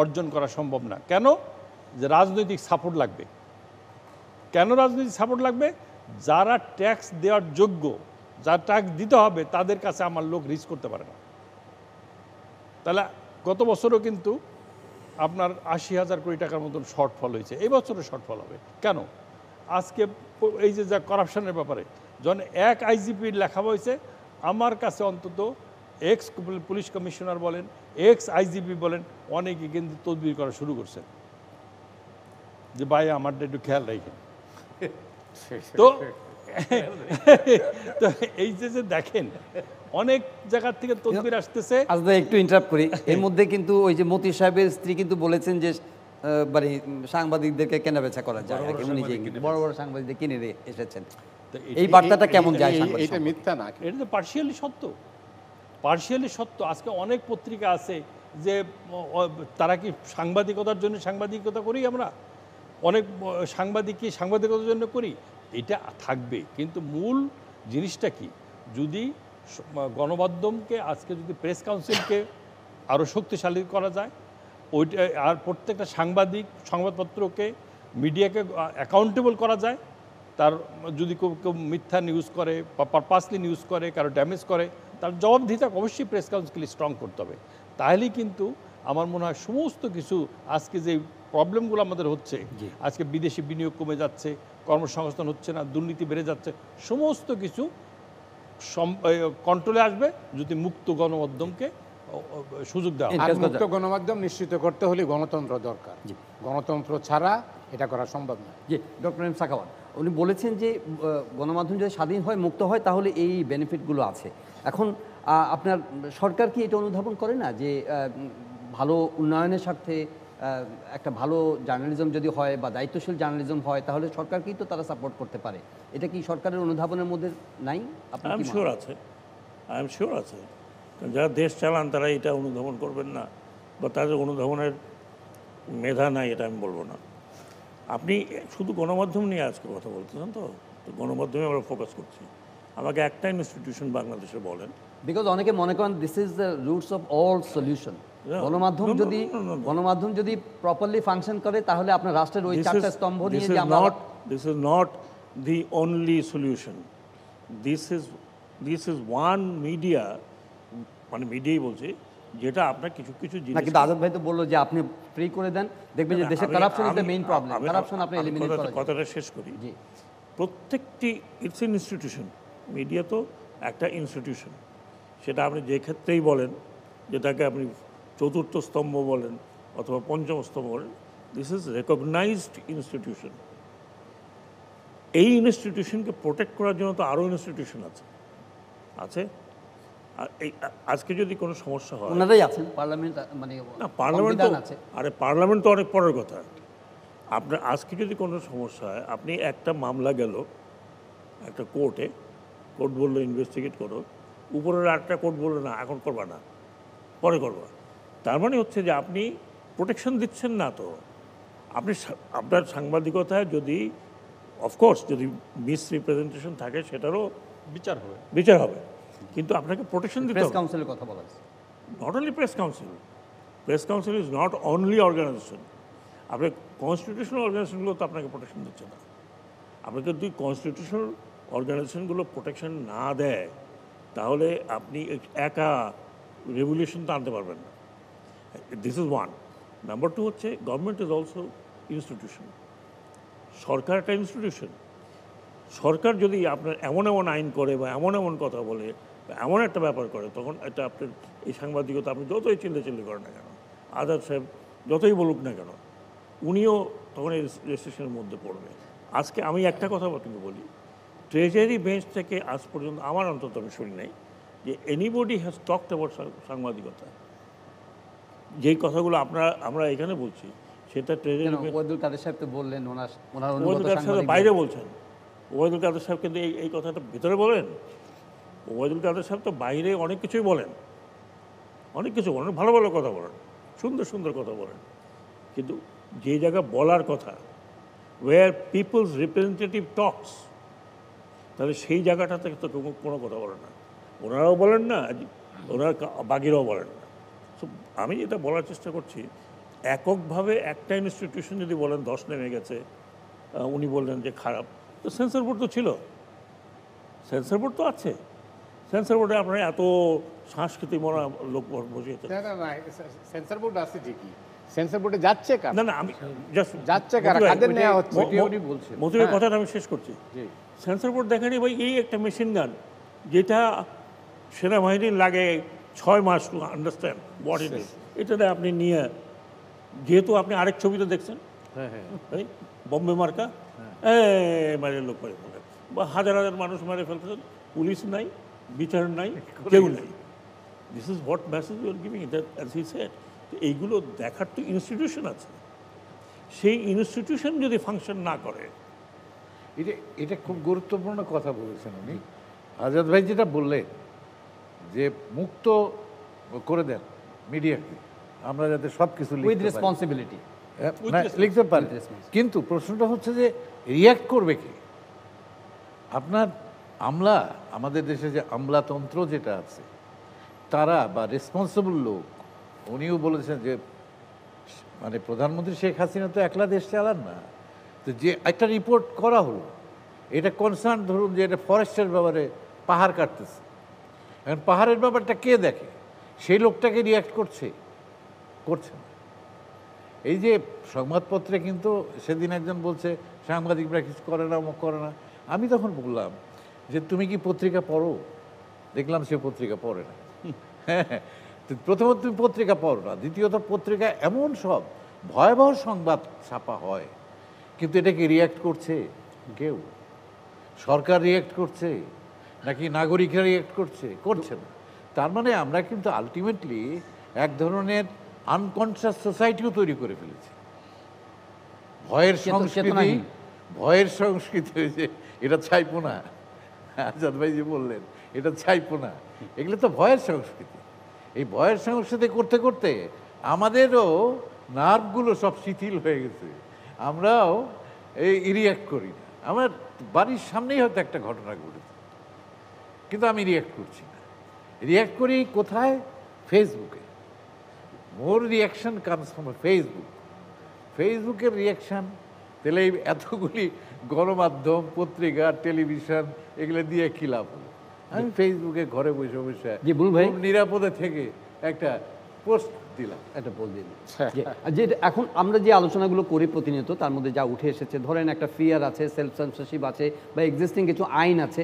অর্জন করা সম্ভব না। কেন? যে রাজনৈতিক সাপোর্ট লাগবে। কেন রাজনৈতিক সাপোর্ট লাগবে? যারা ট্যাক্স দেওয়ার যোগ্য, যারা ট্যাক্স দিতে হবে, তাদের কাছে আমার লোক রিচ করতে পারে না। তাহলে গত বছরও কিন্তু আপনার 80,000 কোটি টাকার মতন শর্টফল হয়েছে, এই বছরও শর্টফল হবে। কেন? আজকে এই যে যা করাপশনের ব্যাপারে যখন এক আইজিপির লেখা হয়েছে, আমার কাছে অন্তত এক্স পুলিশ কমিশনার বলেন, এক্স আইজিপি বলেন, অনেকে কিন্তু তদবির করা শুরু করছেন যে ভাই আমারটা একটু খেয়াল রাখেন। তো তো এই যে দেখেন অনেক জায়গার থেকে তদবির আসতেছে। আজ একটু ইন্টারাপ্ট করি, এর মধ্যে কিন্তু ওই যে মতি সাহেবের স্ত্রী কিন্তু বলেছেন যে মানে সাংবাদিকদেরকে কেনাবেচা করা যায়, উনি যে বড় বড় সাংবাদিকদের কিনে এসেছেন, এই বার্তাটা কেমন যায়? এটা মিথ্যা না, এটা তো পার্শিয়ালি সত্য, পার্শিয়ালি সত্য। আজকে অনেক পত্রিকা আছে যে তারা কি সাংবাদিকতার জন্য সাংবাদিকতা করি, আমরা অনেক সাংবাদিকতার জন্য করি, এটা থাকবে। কিন্তু মূল জিনিসটা কি, যদি গণমাধ্যমকে আজকে যদি প্রেস কাউন্সিলকে আরও শক্তিশালী করা যায়, ওইটা আর প্রত্যেকটা সংবাদপত্রকে মিডিয়াকে অ্যাকাউন্টেবল করা যায়, তার যদি কেউ মিথ্যা নিউজ করে বা পারপাসলি নিউজ করে, কারো ড্যামেজ করে, তার জবাবদিহিতা অবশ্যই প্রেস কাউন্সিল স্ট্রং করতে হবে। তাহলেই কিন্তু আমার মনে হয় সমস্ত কিছু আজকে যে প্রবলেমগুলো আমাদের হচ্ছে, আজকে বিদেশি বিনিয়োগ কমে যাচ্ছে, কর্মসংস্থান হচ্ছে না, দুর্নীতি বেড়ে যাচ্ছে, সমস্ত কিছু কন্ট্রোলে আসবে যদি মুক্ত গণমাধ্যমকে সুযোগ দেওয়া হয়। আর মুক্ত গণমাধ্যম নিশ্চিত করতে হলে গণতন্ত্র দরকার, গণতন্ত্র ছাড়া এটা করা সম্ভব নয়। জি, ডক্টর এম সাখাওয়াত উনি বলেছেন যে গণমাধ্যম যদি স্বাধীন হয়, মুক্ত হয়, তাহলে এই বেনিফিটগুলো আছে। এখন আপনার সরকার কি এটা অনুধাবন করে না যে ভালো উন্নয়নের স্বার্থে একটা ভালো জার্নালিজম যদি হয় বা দায়িত্বশীল জার্নালিজম হয়, তাহলে সরকারকেই তো তারা সাপোর্ট করতে পারে? এটা কি সরকারের অনুধাবনের মধ্যে নাই? আই এম শিওর আছে, আই এম শিওর আছে। যারা দেশ চালান তারা এটা অনুধাবন করবেন না, বা তাদের অনুধাবনের মেধা নাই, এটা আমি বলবো না। আপনি শুধু গণমাধ্যম নিয়ে আজকে কথা বলতেছেন, তো গণমাধ্যমে আমরা ফোকাস করছি। আমাকে একটা ইনস্টিটিউশন বাংলাদেশে বলেন, বিকজ অনেকে মনে করেন this is the roots of all solution. গণমাধ্যম যদি প্রপারলি ফাংশন করে, তাহলে আপনার রাষ্ট্রের ওই চারটা স্তম্ভ নিয়ে যে আমরা this is not the only solution. This is one media, মানে মিডিয়াই বলছে, যেটা আপনার কিছু কিছু না, জিনিস। কিন্তু আজাদ ভাই তো বললো যে আপনি ফ্রি করে দেন, দেখবেন যে দেশে corruption is the main problem. Corruption আপনি এলিমিনেট করা যায়। কথাটা শেষ করি। জি, প্রত্যেকটি ইটস এন ইনস্টিটিউশন। মিডিয়া তো একটা ইনস্টিটিউশন, সেটা আপনি যে ক্ষেত্রেই বলেন, যেটাকে আপনি চতুর্থ স্তম্ভ বলেন অথবা পঞ্চম স্তম্ভ বলেন, দিস ইজ রেকগনাইজড ইনস্টিটিউশন। এই ইনস্টিটিউশনকে প্রোটেক্ট করার জন্য তো আরও ইনস্টিটিউশন আছে। আর এই আজকে যদি কোনো সমস্যা হয়, ওনারাই আছেন পার্লামেন্ট, মানে না পার্লামেন্ট তো, আছে। আরে পার্লামেন্ট তো অনেক পরের কথা। আপনার আজকে যদি কোনো সমস্যা হয়, আপনি একটা মামলা গেল একটা কোর্টে, কোর্ট বললো ইনভেস্টিগেট করো, উপরের আরেকটা কোর্ট বললো না এখন করবা না, পরে করবা। তার মানে হচ্ছে যে আপনি প্রোটেকশন দিচ্ছেন না। তো আপনি আপনার সাংবাদিকতায় যদি অফকোর্স যদি মিসরিপ্রেজেন্টেশন থাকে, সেটারও বিচার হবে, কিন্তু আপনাকে প্রোটেকশন দিতে প্রেস হবে। কাউন্সিলের কথা বলা আছে। Not only press council, press council is not only organization. আপনার কনস্টিটিউশনাল অর্গানাইজেশনগুলো তো আপনাকে প্রোটেকশন দিচ্ছে না। আপনাকে যদি কনস্টিটিউশনাল অর্গানাইজেশনগুলো প্রোটেকশন না দেয়, তাহলে আপনি একা রেগুলেশন তো আনতে পারবেন না। This is one. Number two হচ্ছে গভর্নমেন্ট ইজ অলসো ইনস্টিটিউশন। সরকার একটা ইনস্টিটিউশন। সরকার যদি আপনার এমন এমন আইন করে বা এমন এমন কথা বলে বা এমন একটা ব্যাপার করে, তখন এটা আপনার এই সাংবাদিকতা আপনি যতই চিল্লে করেন না কেন, আজাদ সাহেব যতই বলুক না কেন, উনিও তখন এই রেস্ট্রিকশনের মধ্যে পড়বে। আজকে আমি একটা কথা কিন্তু বলি, ট্রেজারি বেঞ্চ থেকে আজ পর্যন্ত আমার অন্তত আমি শুনি নাই যে এনিবডি হ্যাজ টকড অ্যাবাউট সাংবাদিকতা। যেই কথাগুলো আমরা এখানে বলছি, সেটা ট্রেজারি বেঞ্চ, ওয়াদুল কাদের সাহেব তো বললেন, ওনার ওবায়দুল কাদের সাহেব বাইরে বলছেন। ওবায়দুল কাদের সাহেব কিন্তু এই কথাটা ভিতরে বলেন। ওবায়দুল কাদের সাহেব তো বাইরে অনেক কিছুই বলেন, অনেক কিছু বলেন, ভালো ভালো কথা বলেন, সুন্দর সুন্দর কথা বলেন, কিন্তু যে জায়গা বলার কথা, ওয়ার পিপলস রিপ্রেজেন্টেটিভ টকস, তাহলে সেই জায়গাটা থেকে তো কোনো কথা বলেন না। ওনারাও বলেন না, ওনার বাকিরাও বলেন না। তো আমি যেটা বলার চেষ্টা করছি, এককভাবে একটা ইনস্টিটিউশন যদি বলেন 10 নেমে গেছে, উনি বললেন যে খারাপ, তো সেন্সর বোর্ড তো ছিল, সেন্সর বোর্ড তো আছে। সেন্সর বোর্ডে আপনার এত সাংস্কৃতিক মনা লোক বসিয়েছে। না, সেন্সর বোর্ড আছে ঠিকই, সেন্সর বোর্ডে যাচ্ছে কারা? না না আমি জাস্ট যাচ্ছে কারা? কাদের নেওয়া হচ্ছে? ওইটাই উনি বলছেন। মতিউরের কথাটা আমি শেষ করছি। জি। সেন্সর বোর্ড দেখেনি ভাই, এই একটা মেশিন গান যেটা সেনাবাহিনীর লাগে 6 মাস to understand what it is, এটাতে আপনি নিয়ে, যেহেতু আপনি আরেক ছবিতে দেখছেন হ্যাঁ হ্যাঁ এই বম্বে মার্কা, মারে লোক মারে ফেলে, বা হাজার হাজার মানুষ মারে ফেলতেছেন, পুলিশ নাই, বিচার নাই, কেউ নাই। This is what message you are giving, that as he said. এইগুলো দেখার তো ইনস্টিটিউশন আছে, সেই ইনস্টিটিউশন যদি ফাংশন না করে। এটা এটা খুব গুরুত্বপূর্ণ কথা বলেছেন উনি। আজাদ ভাই যেটা বললেন যে মুক্ত করে দেন মিডিয়াকে, আমরা যাতে সব কিছু উইথ রেসপন্সিবিলিটি। লিখতে পারি, কিন্তু প্রশ্নটা হচ্ছে যে রিয়্যাক্ট করবে কি? আপনার আমাদের দেশে যে আমলাতন্ত্র যেটা আছে তারা বা রেসপন্সিবল লোক, উনিও বলেছেন যে মানে প্রধানমন্ত্রী শেখ হাসিনা তো একলা দেশ চালান না, তো যে একটা রিপোর্ট করা হলো, এটা কনসার্ন ধরুন যে এটা ফরেস্টের ব্যাপারে পাহাড় কাটতেছে, এখন পাহাড়ের ব্যাপারটা কে দেখে? সেই লোকটাকে রিয়্যাক্ট করছে না। এই যে সংবাদপত্রে কিন্তু সেদিন একজন বলছে সাংবাদিকরা কিছু করে না, অমুক করে না। আমি তখন বললাম যে তুমি কি পত্রিকা পড়ো? দেখলাম সে পত্রিকা পড়ে না। হ্যাঁ, প্রথমত তুমি পত্রিকা পড়ো না, দ্বিতীয়ত পত্রিকা এমন সব ভয়াবহ সংবাদ ছাপা হয়, কিন্তু এটাকে রিয়্যাক্ট করছে কেউ? সরকার রিয়্যাক্ট করছে নাকি নাগরিকরা রিয়্যাক্ট করছে না। তার মানে আমরা কিন্তু আলটিমেটলি এক ধরনের আনকনশাস সোসাইটিও তৈরি করে ফেলেছি। ভয়ের সংস্কৃতি হয়েছে, এটা চাইবো না। আজাদ ভাই যে বললেন এটা চাইবো না, এগুলো তো ভয়ের সংস্কৃতি। এই ভয়ের সংস্কৃতি করতে করতে আমাদেরও নার্ভগুলো সব শিথিল হয়ে গেছে, আমরাও এই রিয়্যাক্ট করি না। আমার বাড়ির সামনেই হয়তো একটা ঘটনা ঘটেছে, কিন্তু আমি রিয়্যাক্ট করছি না। রিয়্যাক্ট করি কোথায়? ফেসবুকে। মোর রিয়াকশন কামস ফ্রম ফেসবুকের রিয়াকশান। তাহলে এই এতগুলি গণমাধ্যম, পত্রিকা, টেলিভিশন এগুলো দিয়ে কী লাভ হলো? আমি ফেসবুকে ঘরে বসে বসে খুব নিরাপদে থেকে একটা পোস্ট দিলাম, একটা পোস্ট দিলাম। যে এখন আমরা যে আলোচনাগুলো করি প্রতিনিয়ত, তার মধ্যে যা উঠে এসেছে, ধরেন একটা ফিয়ার আছে, সেলফ সেন্সরশিপ আছে, বা এক্সিস্টিং কিছু আইন আছে,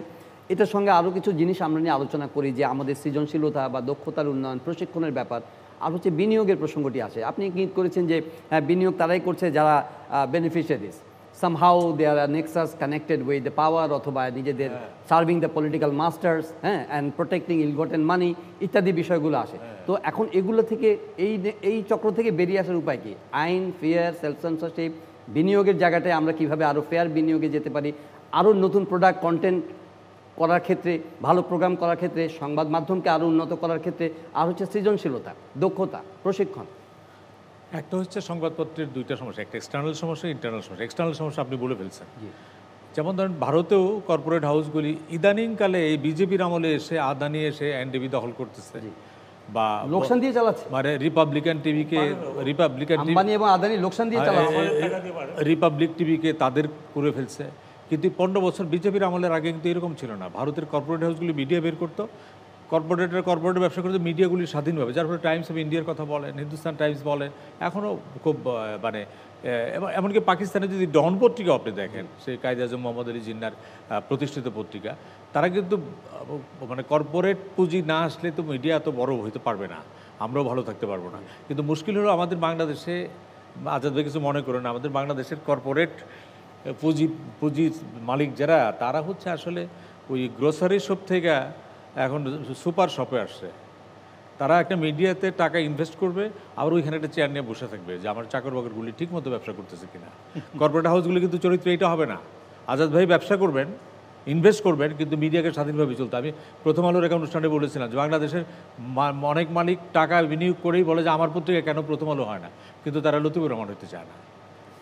এটার সঙ্গে আরও কিছু জিনিস আমরা নিয়ে আলোচনা করি, যে আমাদের সৃজনশীলতা বা দক্ষতার উন্নয়ন, প্রশিক্ষণের ব্যাপার, আর হচ্ছে বিনিয়োগের প্রসঙ্গটি আসে। আপনি কি করেছেন যে বিনিয়োগ তারাই করছে যারা beneficiaries, somehow they are nexus connected with the power, অথবা নিজেদের serving the political masters, and protecting ill-gotten money ইত্যাদি বিষয়গুলো আসে। তো এখন এগুলো থেকে এই চক্র থেকে বেরিয়ে আসার উপায় কি? আইন, ফেয়ার, সেলফ সেন্সরশিপ, বিনিয়োগের জায়গাটায় আমরা কিভাবে আরও ফেয়ার বিনিয়োগে যেতে পারি, আরও নতুন প্রোডাক্ট কন্টেন্ট করার ক্ষেত্রে, ভালো প্রোগ্রাম করার ক্ষেত্রে, সংবাদ মাধ্যমকে আরও উন্নত করার ক্ষেত্রে, আর হচ্ছে সৃজনশীলতা, দক্ষতা, প্রশিক্ষণ। একটা হচ্ছে সংবাদপত্রের দুইটা সমস্যা, একটা এক্সটার্নাল সমস্যা, ইন্টারনাল সমস্যা। এক্সটার্নাল সমস্যা আপনি বলে ফেলছেন। যেমন ধরেন ভারতেও কর্পোরেট হাউসগুলি ইদানিংকালে এই বিজেপির আমলে এসে আদানি এসে এনডিবি দখল করতেছে, বা লোকসান দিয়ে চালাচ্ছে, মানে রিপাবলিকান টিভিকে, আম্বানি এবং আদানি লোকসান দিয়ে চালাচ্ছে, রিপাবলিক টিভিকে তাদের করে ফেলছে। কিন্তু 15 বছর বিজেপির আমলের আগে কিন্তু এরকম ছিল না। ভারতের কর্পোরেট হাউসগুলি মিডিয়া বের করতো, কর্পোরেট ব্যবসা করতে মিডিয়াগুলি স্বাধীনভাবে, যার ফলে টাইমস অফ ইন্ডিয়ার কথা বলেন, হিন্দুস্তান টাইমস বলেন, এখনও খুব মানে এমনকি পাকিস্তানে যদি ডন পত্রিকা আপনি দেখেন, সেই কায়েদ আজম মোহাম্মদ আলী জিন্নার প্রতিষ্ঠিত পত্রিকা, তারা কিন্তু মানে কর্পোরেট পুঁজি না আসলে তো মিডিয়া এত বড় হইতে পারবে না, আমরাও ভালো থাকতে পারবো না। কিন্তু মুশকিল হলো আমাদের বাংলাদেশে, আজাদ ভাই কিছু মনে করেন, আমাদের বাংলাদেশের কর্পোরেট পুঁজি মালিক যারা, তারা হচ্ছে আসলে ওই গ্রোসারি শপ থেকে এখন সুপার শপে আসছে। তারা একটা মিডিয়াতে টাকা ইনভেস্ট করবে, আবার ওইখানে একটা চেয়ার নিয়ে বসে থাকবে যে আমার চাকর বাকরগুলি ঠিক মতো ব্যবসা করতেছে কিনা। কর্পোরেট হাউসগুলি কিন্তু চরিত্র এটা হবে না। আজাদ ভাই ব্যবসা করবেন, ইনভেস্ট করবেন, কিন্তু মিডিয়াকে স্বাধীনভাবে চলতে। আমি প্রথম আলোর একটা অনুষ্ঠানে বলেছিলাম যে বাংলাদেশের অনেক মালিক টাকা বিনিয়োগ করেই বলে যে আমার পত্রিকা কেন প্রথম আলো হয় না, কিন্তু তারা লতিফুর রহমান হতে চায় না।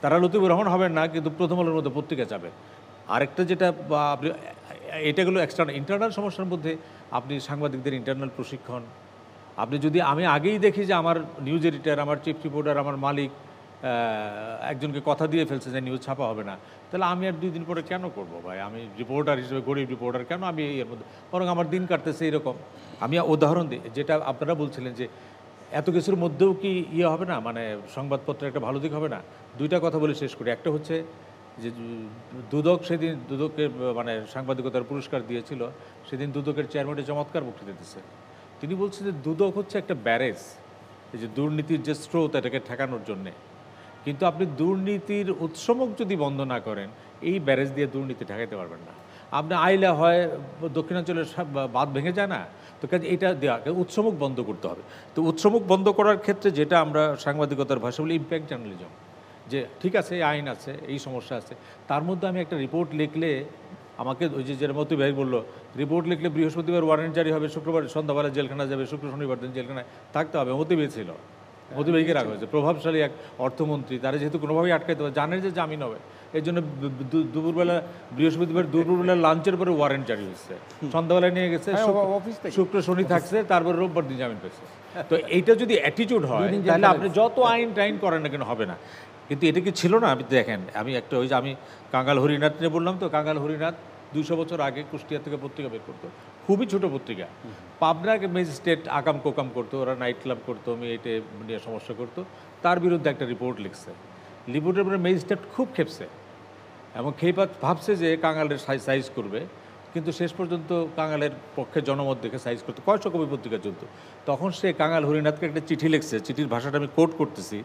তারা লতিফুর রহমান হবেন না, কিন্তু প্রথম আলোর মধ্যে পত্রিকা চাবেন। আরেকটা যেটা আপনি, এটা গেলো এক্সটার্নাল। ইন্টারনাল সমস্যার মধ্যে আপনি সাংবাদিকদের ইন্টারনাল প্রশিক্ষণ, আপনি যদি আমি আগেই দেখি যে আমার নিউজ এডিটর, আমার চিফ রিপোর্টার, আমার মালিক একজনকে কথা দিয়ে ফেলছে যে নিউজ ছাপা হবে না, তাহলে আমি আর 2 দিন পরে কেন করব ভাই? আমি রিপোর্টার হিসেবে, গরিব রিপোর্টার, কেন আমি এর মধ্যে, বরং আমার দিন কাটতেছে এরকম। আমি উদাহরণ দিই, যেটা আপনারা বলছিলেন যে এত কিছুর মধ্যেও কি ইয়ে হবে না, মানে সংবাদপত্রের একটা ভালো দিক হবে না? দুইটা কথা বলে শেষ করি। একটা হচ্ছে যে দুদক সেদিন দুদকের মানে সাংবাদিকতার পুরস্কার দিয়েছিল, সেদিন দুদকের চেয়ারম্যানের চমৎকার বক্তৃতা দিচ্ছে। তিনি বলছেন যে দুদক হচ্ছে একটা ব্যারেজ, এই যে দুর্নীতির যে স্রোত এটাকে ঠেকানোর জন্যে। কিন্তু আপনি দুর্নীতির উৎসমুখ যদি বন্ধ না করেন, এই ব্যারেজ দিয়ে দুর্নীতি ঠেকাইতে পারবেন না। আপনি আইলে হয় দক্ষিণাঞ্চলের বাঁধ ভেঙে যায় না, তো কাজে এটা দেওয়া উৎসমুখ বন্ধ করতে হবে। তো উৎসমুখ বন্ধ করার ক্ষেত্রে যেটা আমরা সাংবাদিকতার ভাষা বলি ইম্প্যাক্ট জার্নালিজম, যে ঠিক আছে এই আইন আছে, এই সমস্যা আছে, তার মধ্যে আমি একটা রিপোর্ট লিখলে আমাকে ওই যে যেটা মতি ভাই বললো, রিপোর্ট লিখলে বৃহস্পতিবার ওয়ারেন্ট জারি হবে, শুক্রবার সন্ধ্যাবেলা জেলখানা যাবে, শুক্র শনিবার দিন জেলখানায় থাকতে হবে। মতি ভাই ছিল, মতি ভাইকে রাখা হয়েছে, প্রভাবশালী এক অর্থমন্ত্রী, তারা যেহেতু কোনোভাবেই আটকাইতে হবে, জানে যে জামিন হবে, এই জন্য দুপুরবেলা বৃহস্পতিবার দুপুরবেলা লাঞ্চের পরে ওয়ারেন্ট জারি হয়েছে, সন্ধ্যাবেলায় নিয়ে গেছে, শুক্র শনি থাকছে, তারপর রোববার দিন জামিন পেয়েছে। তো এইটা যদি অ্যাটিটিউড হয় তাহলে আপনি যত আইন টাইন করেন না কেন হবে না। কিন্তু এটা কি ছিল না? আপনি দেখেন, আমি একটা ওই যে আমি কাঙ্গাল হরিনাথ নিয়ে বললাম, তো কাঙ্গাল হরিনাথ 200 বছর আগে কুষ্টিয়া থেকে পত্রিকা বের করতো, খুবই ছোট পত্রিকা। পাবনাকে ম্যাজিস্ট্রেট আকাম কোকাম করতো, ওরা নাইট ক্লাব করতো, মেয়েটে নিয়ে সমস্যা করতো, তার বিরুদ্ধে একটা রিপোর্ট লিখছে। রিপোর্টের পরে ম্যাজিস্ট্রেট খুব খেপছে এবং খেপা ভাবছে যে কাঙ্গালের সাইজ করবে, কিন্তু শেষ পর্যন্ত কাঙ্গালের পক্ষে জনমত দেখে সাইজ করতো, কয়শো কবি পত্রিকা চলতো। তখন সে কাঙ্গাল হরিনাথকে একটা চিঠি লিখছে, চিঠির ভাষাটা আমি কোট করতেছি।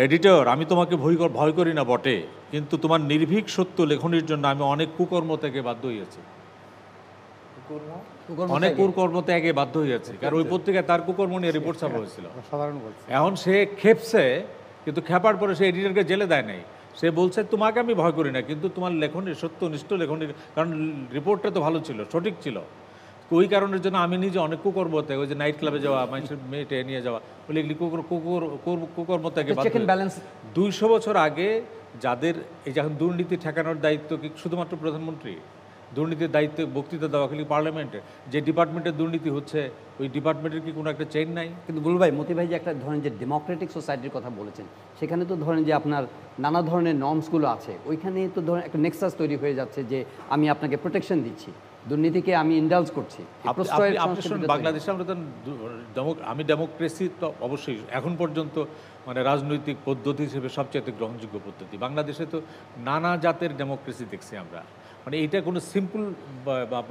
এডিটর, আমি তোমাকে ভয় করি না বটে, কিন্তু তোমার নির্ভীক সত্য লেখনির জন্য আমি অনেক কুকর্ম থেকে বাধ্য হয়েছি। অনেক কুকর্ম ত্যাগে বাধ্য হয়েছে, কারণ ওই পত্রিকায় তার কুকর্ম নিয়ে রিপোর্ট ছাপা হয়েছিল। এখন সে খেপছে, কিন্তু খেপার পরে সে এডিটরকে জেলে দেয় নাই। সে বলছে তোমাকে আমি ভয় করি না, কিন্তু তোমার লেখনির সত্যনিষ্ঠ লেখনির, কারণ রিপোর্টটা তো ভালো ছিল, সঠিক ছিল, ওই কারণের জন্য আমি নিজে অনেক কুকর্ম ত্যাগ, ওই যে নাইট ক্লাবে যাওয়া, মানুষের মেয়েটে নিয়ে যাওয়া, বলে এগুলি কুকর্ম ত্যাগে 200 বছর আগে যাদের এই যখন দুর্নীতি ঠেকানোর দায়িত্ব কি শুধুমাত্র প্রধানমন্ত্রী? দুর্নীতির দায়িত্বে বক্তৃতা দেওয়া খালি পার্লামেন্টে, যে ডিপার্টমেন্টের দুর্নীতি হচ্ছে ওই ডিপার্টমেন্টের কি কোনো একটা চেইন নাই? কিন্তু বুলবুল ভাই, মতি ভাই যে একটা ধরেন যে ডেমোক্রেটিক সোসাইটির কথা বলেছেন, সেখানে তো ধরেন যে আপনার নানা ধরনের নর্মসগুলো আছে, ওইখানে তো ধরেন একটা নেক্সাস তৈরি হয়ে যাচ্ছে যে আমি আপনাকে প্রোটেকশন দিচ্ছি, দুর্নীতিকে আমি ইন্ডালজ করছি। বাংলাদেশে আমরা তো আমি ডেমোক্রেসি তো অবশ্যই এখন পর্যন্ত মানে রাজনৈতিক পদ্ধতি হিসেবে সবচেয়ে গ্রহণযোগ্য পদ্ধতি। বাংলাদেশে তো নানা জাতের ডেমোক্রেসি দেখছি আমরা, মানে এইটা কোনো সিম্পল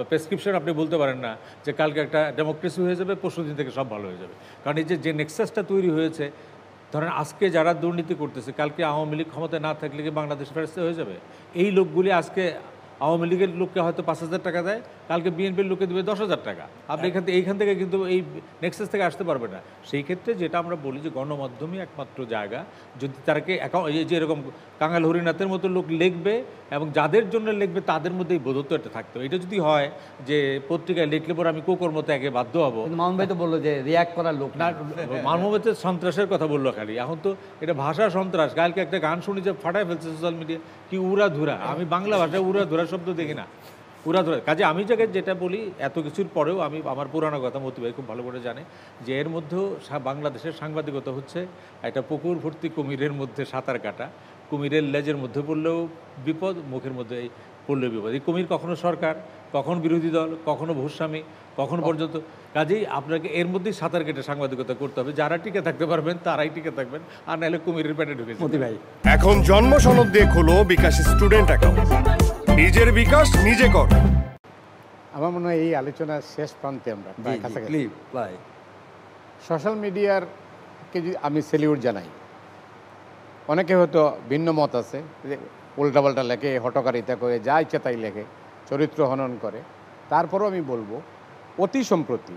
প্রেসক্রিপশন আপনি বলতে পারেন না যে কালকে একটা ডেমোক্রেসি হয়ে যাবে, পরশু দিন থেকে সব ভালো হয়ে যাবে। কারণ এই যে নেক্সাসটা তৈরি হয়েছে, ধরেন আজকে যারা দুর্নীতি করতেছে, কালকে আওয়ামী লীগ ক্ষমতায় না থাকলে কি বাংলাদেশ ফেরত হয়ে যাবে? এই লোকগুলি আজকে আওয়ামী লীগের লোককে হয়তো 5,000 টাকা দেয়, কালকে বিএনপির লোককে দেবে 10,000 টাকা। আপনি এইখান থেকে কিন্তু এই নেক্সাস থেকে আসতে পারবে না। সেই ক্ষেত্রে যেটা আমরা বলি যে গণমাধ্যমই একমাত্র জায়গা, যদি তারাকে এই যে এরকম কাঙ্গাল হরিনাথের মতো লোক লিখবে এবং যাদের জন্য লিখবে তাদের মধ্যে এই বোধত্বটা থাকতে হবে। এটা যদি হয় যে পত্রিকায় লিখলে পরে আমি কুকর্ম ত্যাগে বাধ্য হবো। মামুন ভাই তো বললো যে রিয়াক্ট করার লোক না, মানবতার সন্ত্রাসের কথা বললো খালি, এখন তো এটা ভাষা সন্ত্রাস। কালকে একটা গান শুনি যে ফাটায় ফেলছে সোশ্যাল মিডিয়া, কি উড়া ধুরা। আমি বাংলা ভাষায় উড়া ধুরা শব্দ দেখি না, উড়া ধুরা। কাজে আমি যেটা বলি, এত কিছুর পরেও আমি আমার পুরানো কথা মতি ভাই খুব ভালো করে জানে যে এর মধ্যেও বাংলাদেশের সাংবাদিকতা হচ্ছে একটা পুকুর ভর্তি কুমিরের মধ্যে সাঁতার কাটা। কুমিরের লেজের মধ্যে পড়লেও বিপদ, মুখের মধ্যে পড়লেও বিপদ। এই কুমির কখনো সরকার, কখন বিরোধী দল, কখনো ভূস্বামী, কখনো পর্যন্ত। কাজেই আপনাকে এর মধ্যেই সাঁতার কেটে সাংবাদিকতা করতে হবে। যারা টিকে থাকতে পারবেন তারাই টিকে থাকবেন, আর নাহলে কুমিরের পেটে ঢুকে মতি ভাই। এখন জন্ম সনদ দিয়ে খোলো বিকাশ স্টুডেন্ট অ্যাকাউন্ট, নিজের বিকাশ নিজে কর। আমার মনে হয় এই আলোচনার শেষ প্রান্তে আমরা প্রায় কাছাকাছি। সোশ্যাল মিডিয়ারকে যদি আমি সেলিউট জানাই, অনেকে হয়তো ভিন্ন মত আছে, যে উল্টাপাল্টা লেখে, হটকারিতা করে, যা ইচ্ছা তাই লেখে, চরিত্র হনন করে। তারপরেও আমি বলবো, অতি সম্প্রতি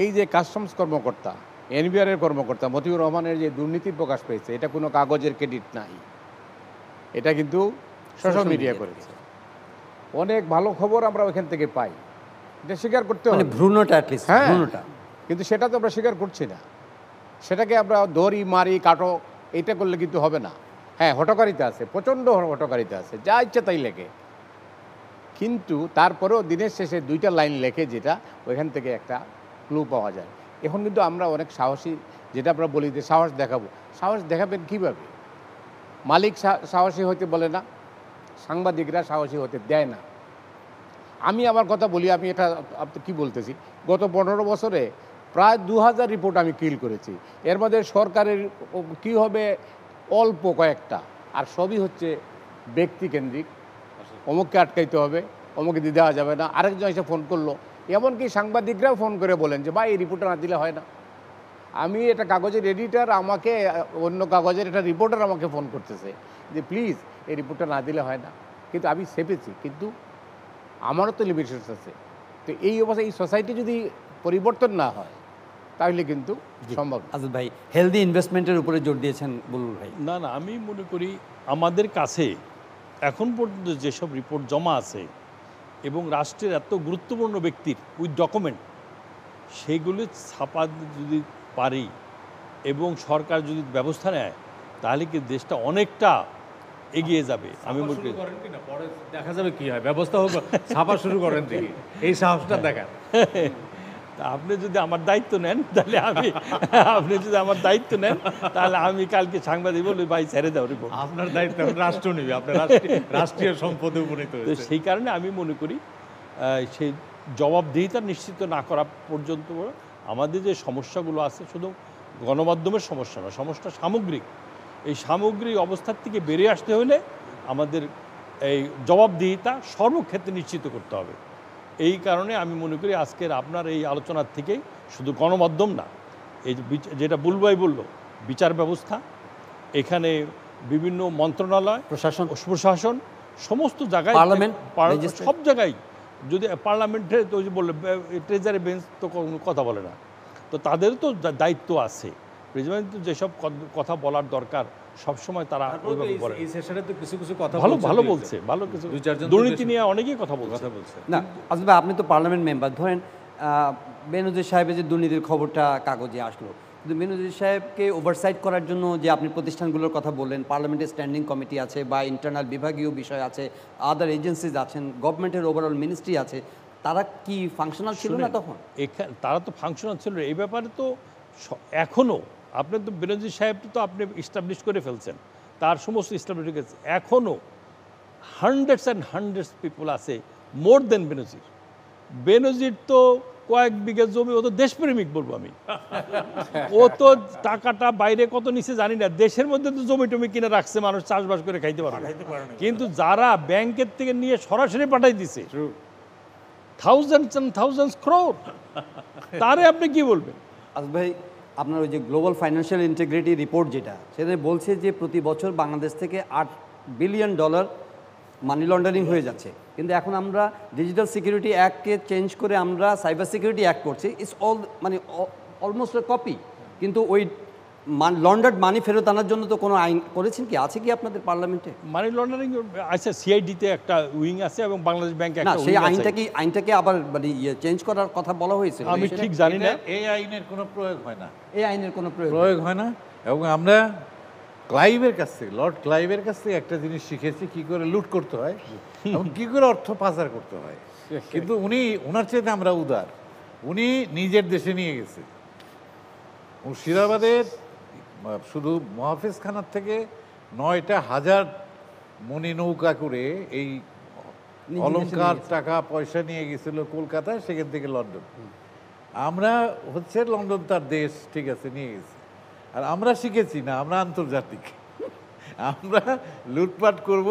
এই যে কাস্টমস কর্মকর্তা, এনবিআরের কর্মকর্তা মতিউর রহমানের যে দুর্নীতি প্রকাশ পেয়েছে, এটা কোনো কাগজের ক্রেডিট নাই, এটা কিন্তু সোশ্যাল মিডিয়া করেছে। অনেক ভালো খবর আমরা ওইখান থেকে পাই, এটা স্বীকার করতে হবে, ভ্রূণটা অ্যাটলিস্ট, হ্যাঁ, ভ্রূণটা। কিন্তু সেটা তো আমরা স্বীকার করছি না। সেটাকে আমরা দড়ি মারি কাটো, এইটা করলে কিন্তু হবে না। হ্যাঁ, হটকারিতা আছে, প্রচণ্ড হটকারিতা আছে, যা ইচ্ছা তাই লেখে, কিন্তু তারপরেও দিনের শেষে 2টা লাইন লেখে, যেটা ওইখান থেকে একটা ক্লু পাওয়া যায়। এখন কিন্তু আমরা অনেক সাহসী, যেটা আমরা বলি যে সাহস দেখাবো। সাহস দেখাবেন কীভাবে? মালিক সাহসী হতে বলে না, সাংবাদিকরা সাহসী হতে দেয় না। আমি আমার কথা বলি, আমি এটা আপনি কী বলতেছি, গত 15 বছরে প্রায় 2000 রিপোর্ট আমি কিল করেছি। এর মধ্যে সরকারের কী হবে অল্প কয়েকটা, আর সবই হচ্ছে ব্যক্তিকেন্দ্রিক। অমুককে আটকাইতে হবে, অমুকে দিয়ে দেওয়া যাবে না, আরেকজন এসে ফোন করলো। এমনকি সাংবাদিকরাও ফোন করে বলেন যে ভাই এই রিপোর্টটা না দিলে হয় না। আমি এটা কাগজের এডিটর, আমাকে অন্য কাগজের একটা রিপোর্টার আমাকে ফোন করতেছে যে প্লিজ এই রিপোর্টটা না দিলে হয় না। কিন্তু আমি সেপেছি, কিন্তু আমারও তো লিমিটেশনস আছে। তো এই অবস্থায় এই সোসাইটি যদি পরিবর্তন না হয় তাহলে কিন্তু সম্ভব না। আজাদ ভাই, হেলদি ইনভেস্টমেন্টের উপরে জোর দিয়েছেন বুলবুল ভাই। না না, আমি মনে করি আমাদের কাছে এখন পর্যন্ত যেসব রিপোর্ট জমা আছে এবং রাষ্ট্রের এত গুরুত্বপূর্ণ ব্যক্তির উইথ ডকুমেন্ট, সেগুলি ছাপা যদি পারি এবং সরকার যদি ব্যবস্থা নেয় তাহলে কি দেশটা অনেকটা এগিয়ে যাবে। আমি মনে করি পরে দেখা যাবে কি হয়, ব্যবস্থা হোক, ছাপা শুরু করেন দেখি, এই সাহসটা দেখান। তা আপনি যদি আমার দায়িত্ব নেন তাহলে আমি কালকে সাংবাদিক বলি ভাই ছেড়ে দাও রিপোর্ট। আপনার দায়িত্ব রাষ্ট্র নেবে, আপনার রাষ্ট্রীয় সম্পদে উপনীত তো হয়েছে। সেই কারণে আমি মনে করি সেই জবাবদিহিতা নিশ্চিত না করা পর্যন্ত আমাদের যে সমস্যাগুলো আছে শুধু গণমাধ্যমের সমস্যা না, সমস্যা সামগ্রিক। এই সামগ্রিক অবস্থার থেকে বেরিয়ে আসতে হলে আমাদের এই জবাবদিহিতা সর্বক্ষেত্রে নিশ্চিত করতে হবে। এই কারণে আমি মনে করি আজকের আপনার এই আলোচনার থেকেই শুধু গণমাধ্যম না, এই যেটা বুলবাই বলল, বিচার ব্যবস্থা, এখানে বিভিন্ন মন্ত্রণালয়, প্রশাসন, সমস্ত জায়গায়, পার্লামেন্ট, সব জায়গায়, যদি পার্লামেন্টে তো বললে ট্রেজারি বেঞ্চ তো কোনো কথা বলে না, তো তাদের তো দায়িত্ব আছে। প্রেসিডেন্ট যেসব কথা বলার দরকার সবসময় তারা বলে। এই সেশনে তো কিছু কিছু কথা ভালো বলছে, ভালো কিছু দুর্নীতি নিয়ে অনেকেই কথা বলছে। না আজাদ ভাই, আপনি তো পার্লামেন্ট মেম্বার, ধরেন বেনজির সাহেবের যে দুর্নীতির খবরটা কাগজে আসলো, কিন্তু বেনজির সাহেবকে ওভারসাইট করার জন্য যে আপনি প্রতিষ্ঠানগুলোর কথা বললেন, পার্লামেন্টের স্ট্যান্ডিং কমিটি আছে বা ইন্টারনাল বিভাগীয় বিষয় আছে, আদার এজেন্সিজ আছেন, গভর্নমেন্টের ওভারঅল মিনিস্ট্রি আছে, তারা কি ফাংশনাল ছিল না তখন? তারা তো ফাংশনাল ছিল। এই ব্যাপারে তো এখনও আপনি তো বেনজির সাহেব তো আপনি ইস্টাবলিশ করে ফেলছেন, তার সমস্ত ইস্টাবলিশ হয়ে গেছে। এখনও হান্ড্রেডস অ্যান্ড হান্ড্রেডস পিপল আছে মোর দেন বেনজির। বেনজির তো কয়েক বিঘা জমি, ও তো দেশপ্রেমিক বলবো আমি। ও তো টাকাটা বাইরে কত নিচে জানি না, দেশের মধ্যে তো জমি টমি কিনে রাখছে, মানুষ চাষবাস করে খাইতে পারবে। কিন্তু যারা ব্যাংকের থেকে নিয়ে সরাসরি পাঠাই দিছে থাউজেন্ডস অ্যান্ড থাউজেন্ডস ক্রোর, তারে আপনি কি বলবেন? আজাদ ভাই, আপনার ওই যে গ্লোবাল ফাইন্যান্সিয়াল ইন্টিগ্রিটি রিপোর্ট যেটা, সেখানে বলছে যে প্রতি বছর বাংলাদেশ থেকে $8 বিলিয়ন মানি লন্ডারিং হয়ে যাচ্ছে। কিন্তু এখন আমরা ডিজিটাল সিকিউরিটি অ্যাক্টকে চেঞ্জ করে আমরা সাইবার সিকিউরিটি অ্যাক্ট করছি। ইটস অল মানে অলমোস্ট কপি, কিন্তু ওই লন্ডার্ড মানি ফেরত আনার জন্য তো কোনো আইন করেছেন কি, আছে কি আপনাদের পার্লামেন্টে? মানি লন্ডারিং আছে, সিআইডিতে একটা উইং আছে এবং বাংলাদেশ ব্যাংকে একটা সেই আইনটাকে আবার মানে চেঞ্জ করার কথা বলা হয়েছে। আমি ঠিক জানি না, এই আইনের কোনো প্রয়োগ হয় না, এই আইনের কোনো প্রয়োগ হয় না। এবং আমরা ক্লাইভের কাছ থেকে, লর্ড ক্লাইভের কাছ থেকে একটা জিনিস শিখেছি, কি করে লুট করতে হয় এবং কি করে অর্থ পাচার করতে হয়। কিন্তু ওনার চাইতে আমরা উদার। উনি নিজের দেশে নিয়ে গেছে। মুর্শিদাবাদের শুধু মহাফেজ খানার থেকে 9টা হাজার মণি নৌকা করে এই অলংকার টাকা পয়সা নিয়ে গেছিল কলকাতায়, সেখান থেকে লন্ডন। আমরা হচ্ছে লন্ডন তার দেশ, ঠিক আছে, নিয়ে গেছি। আর আমরা শিখেছি না, আমরা আন্তর্জাতিক, আমরা লুটপাট করব।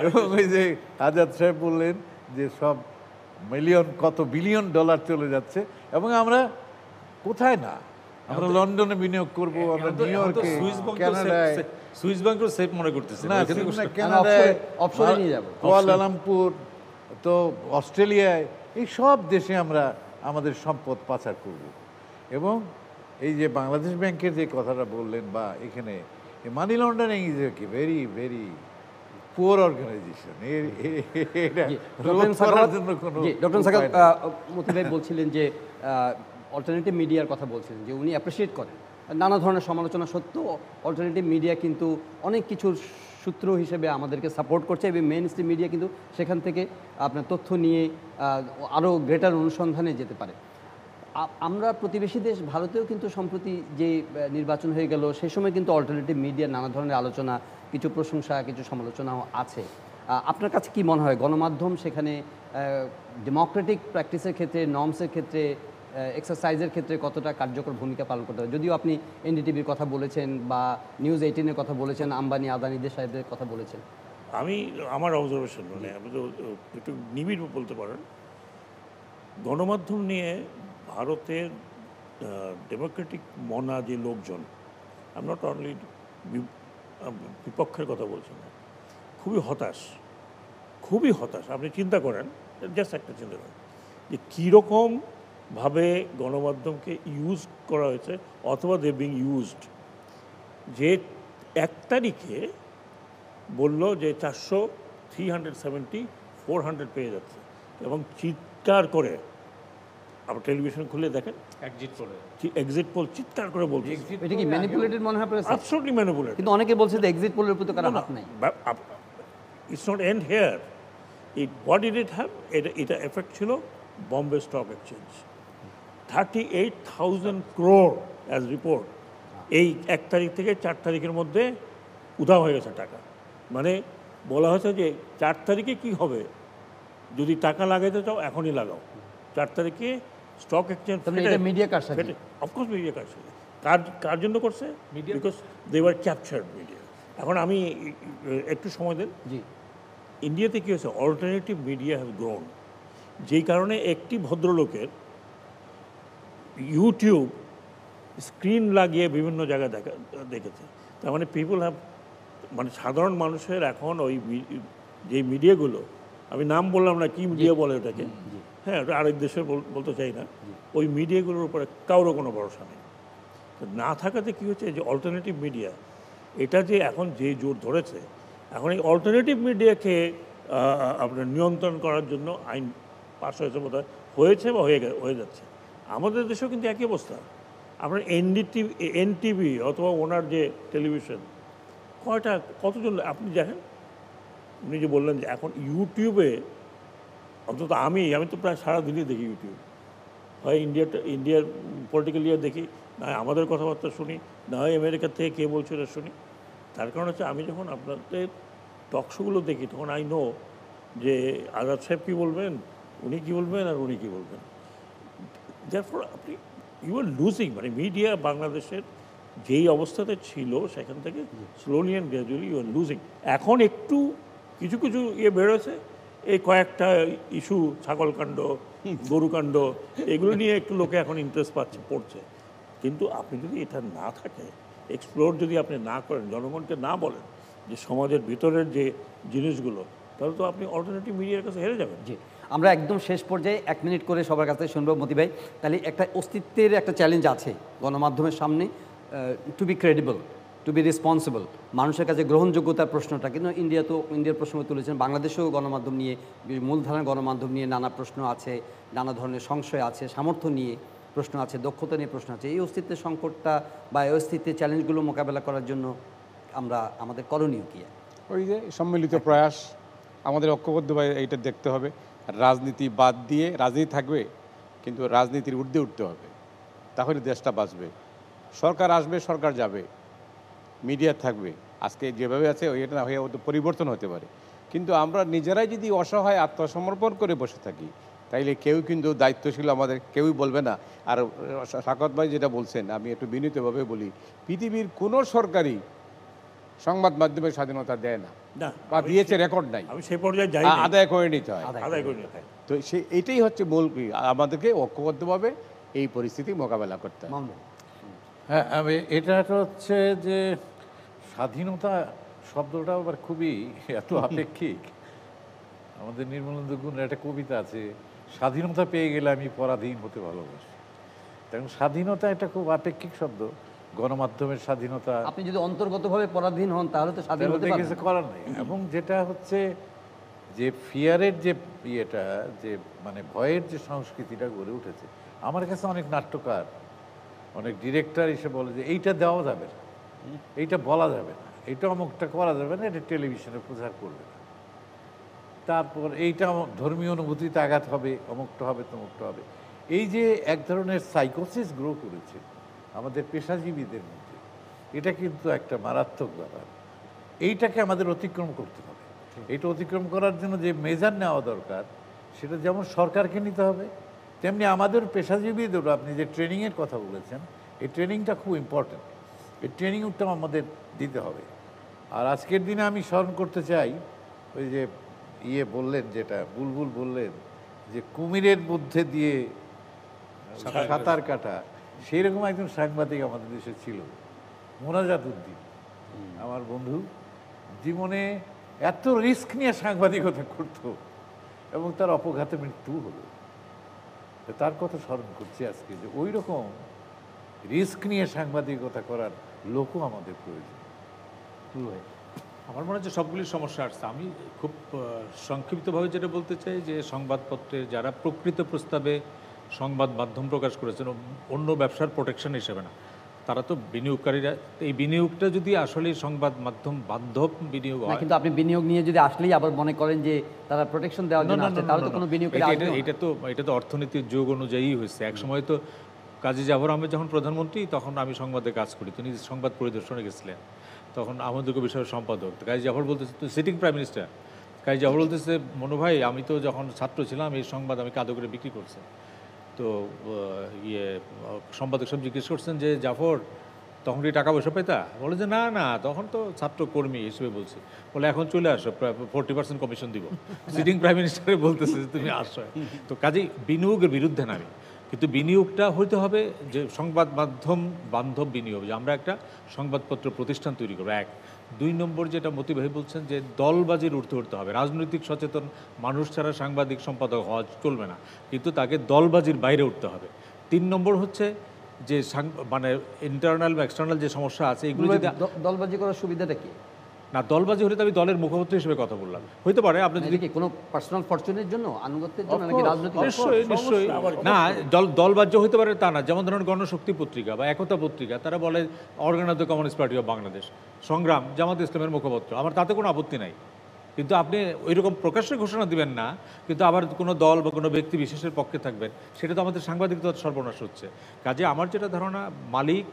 এবং ওই যে আজাদ সাহেব বললেন যে সব কত বিলিয়ন ডলার চলে যাচ্ছে, এবং আমরা কোথায় না, আমরা লন্ডনে বিনিয়োগ করব, আমরা নিউ ইয়র্কে, কানাডায়, সুইস ব্যাংকও সেফ মনে করতেছে না, কানাডায়, অফশোরে নিয়ে যাব, কুয়ালালামপুর, তো অস্ট্রেলিয়ায়, এই সব দেশে আমরা আমাদের সম্পদ পাচার করব। এবং এই যে বাংলাদেশ ব্যাংকের যে কথাটা বললেন, বা এখানে মানি লন্ডারিং ইজ কি very very poor organization. Doctor সাকাত মতি ভাই বলছিলেন যে অল্টারনেটিভ মিডিয়ার কথা বলছিলেন, যে উনি অ্যাপ্রিসিয়েট করেন নানা ধরনের সমালোচনা সত্ত্বেও অল্টারনেটিভ মিডিয়া কিন্তু অনেক কিছুর সূত্র হিসেবে আমাদেরকে সাপোর্ট করছে, এবং মেইন স্ট্রিম মিডিয়া কিন্তু সেখান থেকে আপনার তথ্য নিয়ে আরও গ্রেটার অনুসন্ধানে যেতে পারে। আমরা প্রতিবেশী দেশ ভারতেও কিন্তু সম্প্রতি যে নির্বাচন হয়ে গেল, সেই সময় কিন্তু অল্টারনেটিভ মিডিয়ার নানা ধরনের আলোচনা, কিছু প্রশংসা, কিছু সমালোচনাও আছে। আপনার কাছে কি মনে হয় গণমাধ্যম সেখানে ডেমোক্রেটিক প্র্যাকটিসের ক্ষেত্রে, নর্মসের ক্ষেত্রে এক্সারসাইজের ক্ষেত্রে কতটা কার্যকর ভূমিকা পালন করতে হবে? যদিও আপনি এনডিটিভির কথা বলেছেন বা নিউজ 18-এর কথা বলেছেন, আম্বানি আদানিদের সাহেবদের কথা বলেছেন। আমি আমার অবজারভেশন মানে আপনি তো একটু নিবিড় বলতে পারেন, গণমাধ্যম নিয়ে ভারতের ডেমোক্রেটিক মনা যে লোকজন, আমি নট অনলি বিপক্ষের কথা বলছি না, খুবই হতাশ, খুবই হতাশ। আপনি চিন্তা করেন, জাস্ট একটা চিন্তা করেন যে কীরকমভাবে গণমাধ্যমকে ইউজ করা হয়েছে অথবা দে বিং ইউজড। যে 1 তারিখে বলল যে 400, 370, 400 পেয়ে যাচ্ছে এবং চিৎকার করে, আবার টেলিভিশন খুলে দেখেন একজিট করে এক্সিট পোল চিৎকার করে বলছে এটা কি ম্যানিপুলেটেড মনে হয় আপনার কাছে? Absolutely manipulated. কিন্তু অনেকে বলছে যে এক্সিট পোলের উপর তো কারো হাত নাই। It's not end here, what did it have, এটা এফেক্ট ছিল Bombay stock exchange. 38,000 crore as report এই 1 তারিখ থেকে 4 তারিখের মধ্যে উধাও হয়ে গেছে টাকা। মানে বলা হয়েছে যে 4 তারিখে কি হবে, যদি টাকা লাগাইতে চাও এখনই লাগাও। 4 তারিখে স্টক এক্সচেঞ্জ এটা মিডিয়া কারসাজি। অফকোর্স মিডিয়া কারসাজি। কার জন্য করছে? Because they were captured media. এখন আমি একটু সময় দেন। জি, ইন্ডিয়াতে কী হয়েছে, অল্টারনেটিভ মিডিয়া হ্যাভ গ্রোন, যেই কারণে একটি ভদ্রলোকের ইউটিউব স্ক্রিন লাগিয়ে বিভিন্ন জায়গায় দেখেছে। তার মানে পিপল হ্যাভ, মানে সাধারণ মানুষের এখন ওই যে মিডিয়াগুলো, আমি নাম বললাম না কি মিডিয়া বলে ওটাকে, হ্যাঁ ওটা আরেক দেশের বলতে চাই না, ওই মিডিয়াগুলোর উপরে কারোর কোনো ভরসা নেই। না থাকাতে কী হচ্ছে, যে অল্টারনেটিভ মিডিয়া এটা যে এখন যে জোর ধরেছে, এখন এই অল্টারনেটিভ মিডিয়াকে আপনার নিয়ন্ত্রণ করার জন্য আইন পাস হয়েছে বোধহয়, হয়েছে বা হয়ে যাচ্ছে। আমাদের দেশেও কিন্তু একই অবস্থা। আপনার এনটিভি অথবা ওনার যে টেলিভিশন, কতজন আপনি দেখেন, উনি যে বললেন যে এখন ইউটিউবে, অন্তত আমি তো প্রায় সারাদিনই দেখি ইউটিউব, হয় ইন্ডিয়ার পলিটিক্যাল ইয়ার দেখি, না হয় আমাদের কথাবার্তা শুনি, না হয় আমেরিকা থেকে কে বলছে এটা শুনি। তার কারণ হচ্ছে আমি যখন আপনাদের টকশোগুলো দেখি তখন আই নো যে আজাদ সাহেব কী বলবেন, উনি কী বলবেন আর উনি কী বলবেন। যারপর আপনি ইউ আর লুজিং, মানে মিডিয়া বাংলাদেশের যেই অবস্থাতে ছিল সেখান থেকে slowly and gradually you are losing. এখন একটু কিছু কিছু বেরোছে, এই কয়েকটা ইস্যু, ছাগলকাণ্ড, গরুকাণ্ড, এগুলো নিয়ে একটু লোকে এখন ইন্টারেস্ট পড়ছে। কিন্তু আপনি যদি এটা না থাকে, এক্সপ্লোর যদি আপনি না করেন, জনগণকে না বলেন যে সমাজের ভিতরের যে জিনিসগুলো, তাহলে তো আপনি অল্টারনেটিভ মিডিয়ার কাছে হেরে যাবেন। জি, আমরা একদম শেষ পর্যায়ে 1 মিনিট করে সবার কাছে শুনবো মতি ভাই। তাহলে একটা অস্তিত্বের একটা চ্যালেঞ্জ আছে গণমাধ্যমের সামনে, to be credible, to be responsible, মানুষের কাছে গ্রহণযোগ্যতার প্রশ্নটা। কিন্তু ইন্ডিয়ার প্রশ্ন তুলেছেন, বাংলাদেশেও গণমাধ্যম নিয়ে, মূলধারার গণমাধ্যম নিয়ে নানা প্রশ্ন আছে, নানা ধরনের সংশয় আছে, সামর্থ্য নিয়ে প্রশ্ন আছে, দক্ষতা নিয়ে প্রশ্ন আছে। এই অস্তিত্বের সংকটটা বা এই অস্তিত্বের চ্যালেঞ্জগুলো মোকাবেলা করার জন্য আমাদের করণীয় কী? ওই যে সম্মিলিত প্রয়াস, আমাদের ঐক্যবদ্ধভাবে এইটা দেখতে হবে। রাজনীতি বাদ দিয়ে, রাজনীতি থাকবে কিন্তু রাজনীতির ঊর্ধ্বে উঠতে হবে, তাহলে দেশটা বাঁচবে। সরকার আসবে, সরকার যাবে, মিডিয়া থাকবে, আজকে যেভাবে আছে এটা না হয়ে পরিবর্তন হতে পারে। কিন্তু আমরা নিজেরাই যদি অসহায় আত্মসমর্পণ করে বসে থাকি, তাইলে কেউ কিন্তু দায়িত্বশীল আমাদের কেউই বলবে না। আর সাকত ভাই যেটা বলছেন, আমি একটু বিনীতভাবে বলি, পৃথিবীর কোনো সরকারি সংবাদ মাধ্যমের স্বাধীনতা দেয় না, বা দিয়েছে রেকর্ড নাই, আমি সেই পর্যায়ে যাই, আদায় করে নিতে হয়, আদায় করে নিতে হয়। তো এইটাই হচ্ছে মূল, আমাদেরকে ঐক্যবদ্ধভাবে এই পরিস্থিতি মোকাবেলা করতে হয়। হ্যাঁ, এটা হচ্ছে যে স্বাধীনতা শব্দটা আবার খুবই এত আপেক্ষিক। আমাদের নির্মলেন্দু গুণের একটা কবিতা আছে, স্বাধীনতা পেয়ে গেলে আমি পরাধীন হতে ভালোবাসি। তখন স্বাধীনতা একটা খুব আপেক্ষিক শব্দ। গণমাধ্যমের স্বাধীনতা, আপনি যদি অন্তর্গতভাবে পরাধীন হন তাহলে তো স্বাধীন হতে পারবেন কিছু করার নেই। এবং যেটা হচ্ছে যে ফিয়ারের যে ইয়েটা, যে মানে ভয়ের যে সংস্কৃতিটা গড়ে উঠেছে, আমার কাছে অনেক নাট্যকার, অনেক ডিরেক্টর এসে বলে যে এইটা দেওয়া যাবে না, এইটা বলা যাবে না, এইটা অমুকটা করা যাবে না, এটা টেলিভিশনে প্রচার করবে না, তারপর এইটা ধর্মীয় অনুভূতিতে আঘাত হবে, অমুকটা হবে, তমুকটা হবে। এই যে এক ধরনের সাইকোসিস গ্রো করেছে আমাদের পেশাজীবীদের মধ্যে, এটা কিন্তু একটা মারাত্মক ব্যাপার। এইটাকে আমাদের অতিক্রম করতে হবে। এটা অতিক্রম করার জন্য যে মেজার নেওয়া দরকার, সেটা যেমন সরকারকে নিতে হবে, তেমনি আমাদের পেশাজীবীদেরও আপনি যে ট্রেনিংয়ের কথা বলেছেন, এই ট্রেনিংটা খুব ইম্পর্ট্যান্ট। এই ট্রেনিংটাও আমাদের দিতে হবে। আর আজকের দিনে আমি স্মরণ করতে চাই ওই যে বললেন, যেটা বুলবুল বললেন যে কুমিরের মধ্যে দিয়ে সাঁতার কাটা, সেই রকম একজন সাংবাদিক আমাদের দেশে ছিল, মোনাজাত উদ্দিন আমার বন্ধু। জীবনে এত রিস্ক নিয়ে সাংবাদিকতা করতো এবং তার অপঘাতে মৃত্যু হলো। তার কথা স্মরণ করছি আজকে, যে ওই রকম রিস্ক নিয়ে সাংবাদিকতা করার লোকও আমাদের প্রয়োজন। আমার মনে হয় যে সবগুলি সমস্যা আসছে। আমি খুব সংক্ষিপ্তভাবে যেটা বলতে চাই যে সংবাদপত্রে যারা প্রকৃত প্রস্তাবে সংবাদ মাধ্যম প্রকাশ করেছেন অন্য ব্যবসার প্রোটেকশন হিসেবে না, তারা তো বিনিয়োগকারীরা, এই বিনিয়োগটা যদি আসলে সংবাদ মাধ্যম বান্ধব বিনিয়োগ না, হয়। কিন্তু আপনি বিনিয়োগ নিয়ে যদি আসলেই আবার মনে করেন যে তারা প্রোটেকশন দেওয়ার জন্য আসছে, তাহলে তো কোনো বিনিয়োগকারী আসবে না। এটা তো অর্থনীতির যোগ অনুযায়ী হয়েছে। এক সময় তো কাজী জাফর আহমেদ যখন প্রধানমন্ত্রী, তখন আমি সংবাদে কাজ করি, তিনি সংবাদ পরিদর্শনে গেছিলেন, তখন আহমদ বিষয়ের সম্পাদক কাজী জাফর বলতেছে, তো sitting prime minister Kazi Zafar বলতেছে, মনু ভাই আমি তো যখন ছাত্র ছিলাম এই সংবাদ আমি কাদো করে বিক্রি করছি। তো সম্পাদক সব জিজ্ঞেস করছেন যে জাফর তখন কি টাকা পয়সা পেতা? বলে যে না না, তখন তো ছাত্র কর্মী হিসেবে বলছি। বলে এখন চলে আসো, 40% কমিশন দিব। সিটিং প্রাইম মিনিস্টারে বলতেছে যে তুমি আসো। তো কাজেই বিনিয়োগের বিরুদ্ধে নামি, কিন্তু বিনিয়োগটা হইতে হবে যে সংবাদ মাধ্যম বান্ধব বিনিয়োগ, যে আমরা একটা সংবাদপত্র প্রতিষ্ঠান তৈরি করবো। 1 2 নম্বর যেটা মতি ভাই বলছেন যে দলবাজির ঊর্ধ্বে উঠতে হবে। রাজনৈতিক সচেতন মানুষ ছাড়া সাংবাদিক সম্পাদক হওয়া চলবে না, কিন্তু তাকে দলবাজির বাইরে উঠতে হবে। 3 নম্বর হচ্ছে যে মানে ইন্টারনাল বা এক্সটার্নাল যে সমস্যা আছে এগুলো যদি দলবাজি করার সুবিধাটা কি? না, দলবাজি হলে তো আমি দলের মুখপাত্র হিসেবে কথা বললাম। হইতে পারে আপনি যদি কি কোনো পার্সোনাল ফরচুনের জন্য, আনুগত্যের জন্য, নাকি রাজনৈতিক? নিশ্চয়ই না, দলবাজ্য হইতে পারে তা না। যেমন ধরুন গণশক্তি পত্রিকা বা একতা পত্রিকা, তারা বলে organ of the communist party of Bangladesh, সংগ্রাম জামাত ইসলামের মুখপাত্র, আমার তাতে কোনো আপত্তি নাই। কিন্তু আপনি ওই রকম প্রকাশ্যে ঘোষণা দিবেন না, কিন্তু আবার কোনো দল বা কোনো ব্যক্তি বিশেষের পক্ষে থাকবেন, সেটা তো আমাদের সাংবাদিকতা সর্বনাশ হচ্ছে। কাজে আমার যেটা ধারণা, মালিক,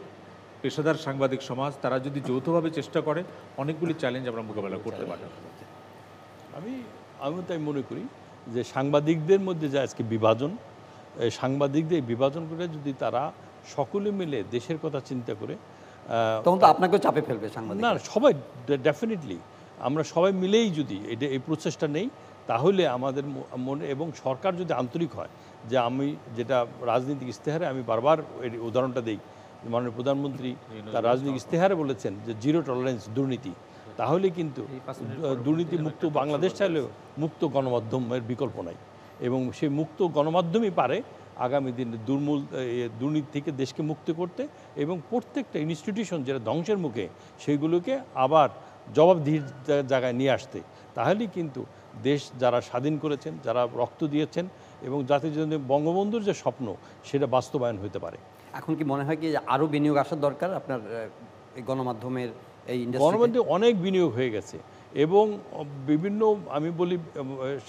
পেশাদার সাংবাদিক সমাজ, তারা যদি যৌথভাবে চেষ্টা করে অনেকগুলি চ্যালেঞ্জ আমরা মোকাবেলা করতে পারি। আমি তাই মনে করি যে সাংবাদিকদের মধ্যে যে আজকে বিভাজন, এই সাংবাদিকদের বিভাজন করে যদি তারা সকলে মিলে দেশের কথা চিন্তা করে, তখন তো আপনাকেও চাপে ফেলবে সাংবাদিক। না সবাই ডেফিনেটলি আমরা সবাই মিলেই যদি এই প্রচেষ্টা নেই, তাহলে আমাদের মনে, এবং সরকার যদি আন্তরিক হয়, যে আমি যেটা রাজনৈতিক ইস্তেহারে আমি বারবার এই উদাহরণটা দিই, মাননীয় প্রধানমন্ত্রী তার রাজনৈতিক ইস্তেহারে বলেছেন যে 0 টলারেন্স দুর্নীতি, তাহলে কিন্তু দুর্নীতি মুক্ত বাংলাদেশ চাইলেও মুক্ত গণমাধ্যমের বিকল্প নাই। এবং সেই মুক্ত গণমাধ্যমই পারে আগামী দিনে দুর্নীতি থেকে দেশকে মুক্ত করতে, এবং প্রত্যেকটা ইনস্টিটিউশন যেটা ধ্বংসের মুখে সেইগুলোকে আবার জবাবদিহির জায়গায় নিয়ে আসতে। তাহলেই কিন্তু দেশ যারা স্বাধীন করেছেন, যারা রক্ত দিয়েছেন, এবং জাতির জন্য বঙ্গবন্ধুর যে স্বপ্ন সেটা বাস্তবায়ন হতে পারে। এখন কি মনে হয় কি আরও বিনিয়োগ আসার দরকার আপনার এই গণমাধ্যমের এই ইন্ডাস্ট্রিতে? গণমাধ্যমে অনেক বিনিয়োগ হয়ে গেছে, এবং বিভিন্ন আমি বলি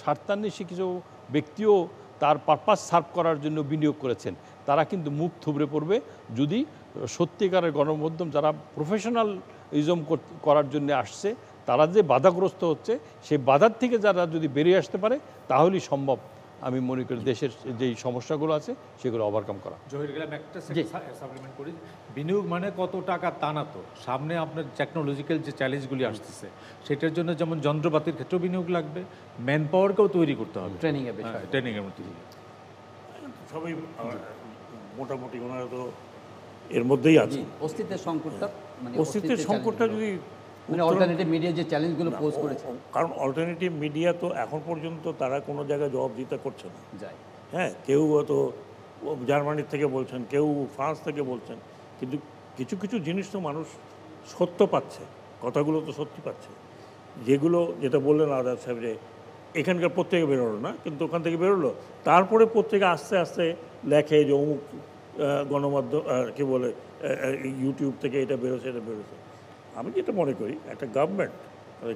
স্বার্থান্বেষী কিছু ব্যক্তিও তার পারপাস সার্ভ করার জন্য বিনিয়োগ করেছেন। তারা কিন্তু মুখ থুবড়ে পড়বে যদি সত্যিকারের গণমাধ্যম যারা প্রফেশনালিজম করার জন্য আসছে, তারা যে বাধাগ্রস্ত হচ্ছে, সেই বাধার থেকে যারা যদি বেরিয়ে আসতে পারে, তাহলেই সম্ভব আমি মনে করি দেশের যেই সমস্যাগুলো আছে সেগুলো ওভারকাম করা। জহির গেলাম একটা সাপ্লিমেন্ট করি, বিনিয়োগ মানে কত টাকা তা না তো, সামনে আপনার টেকনোলজিক্যাল যে চ্যালেঞ্জগুলি আসতেছে সেটার জন্য যেমন যন্ত্রপাতির ক্ষেত্রেও বিনিয়োগ লাগবে, ম্যান পাওয়ারকেও তৈরি করতে হবে, ট্রেনিংয়ের বিষয়, ট্রেনিংয়ের মধ্যে। সবাই মোটামুটি ওনারা তো এর মধ্যেই আছে। অস্তিত্বের সংকটটা, মানে অস্তিত্বের সংকটটা যদি মানে অল্টারনেটিভ মিডিয়া যে চ্যালেঞ্জগুলো পোজ করেছে, কারণ অল্টারনেটিভ মিডিয়া তো এখন পর্যন্ত তারা কোনো জায়গায় জবাবদিহিতা করছে না। যায় হ্যাঁ, কেউ হয়তো জার্মানির থেকে বলছেন, কেউ ফ্রান্স থেকে বলছেন, কিন্তু কিছু কিছু জিনিস তো মানুষ সত্য পাচ্ছে, কথাগুলো তো সত্যি পাচ্ছে। যেগুলো যেটা বললেন আজাদ সাহেব, যে এখানকার পত্রিকা বেরোলো না, কিন্তু ওখান থেকে বেরোলো, তারপরে পত্রিকা আস্তে আস্তে লেখে যে অমুক গণমাধ্যম কী বলে ইউটিউব থেকে এটা বেরোছে, এটা বেরোছে। আমি যেটা মনে করি, একটা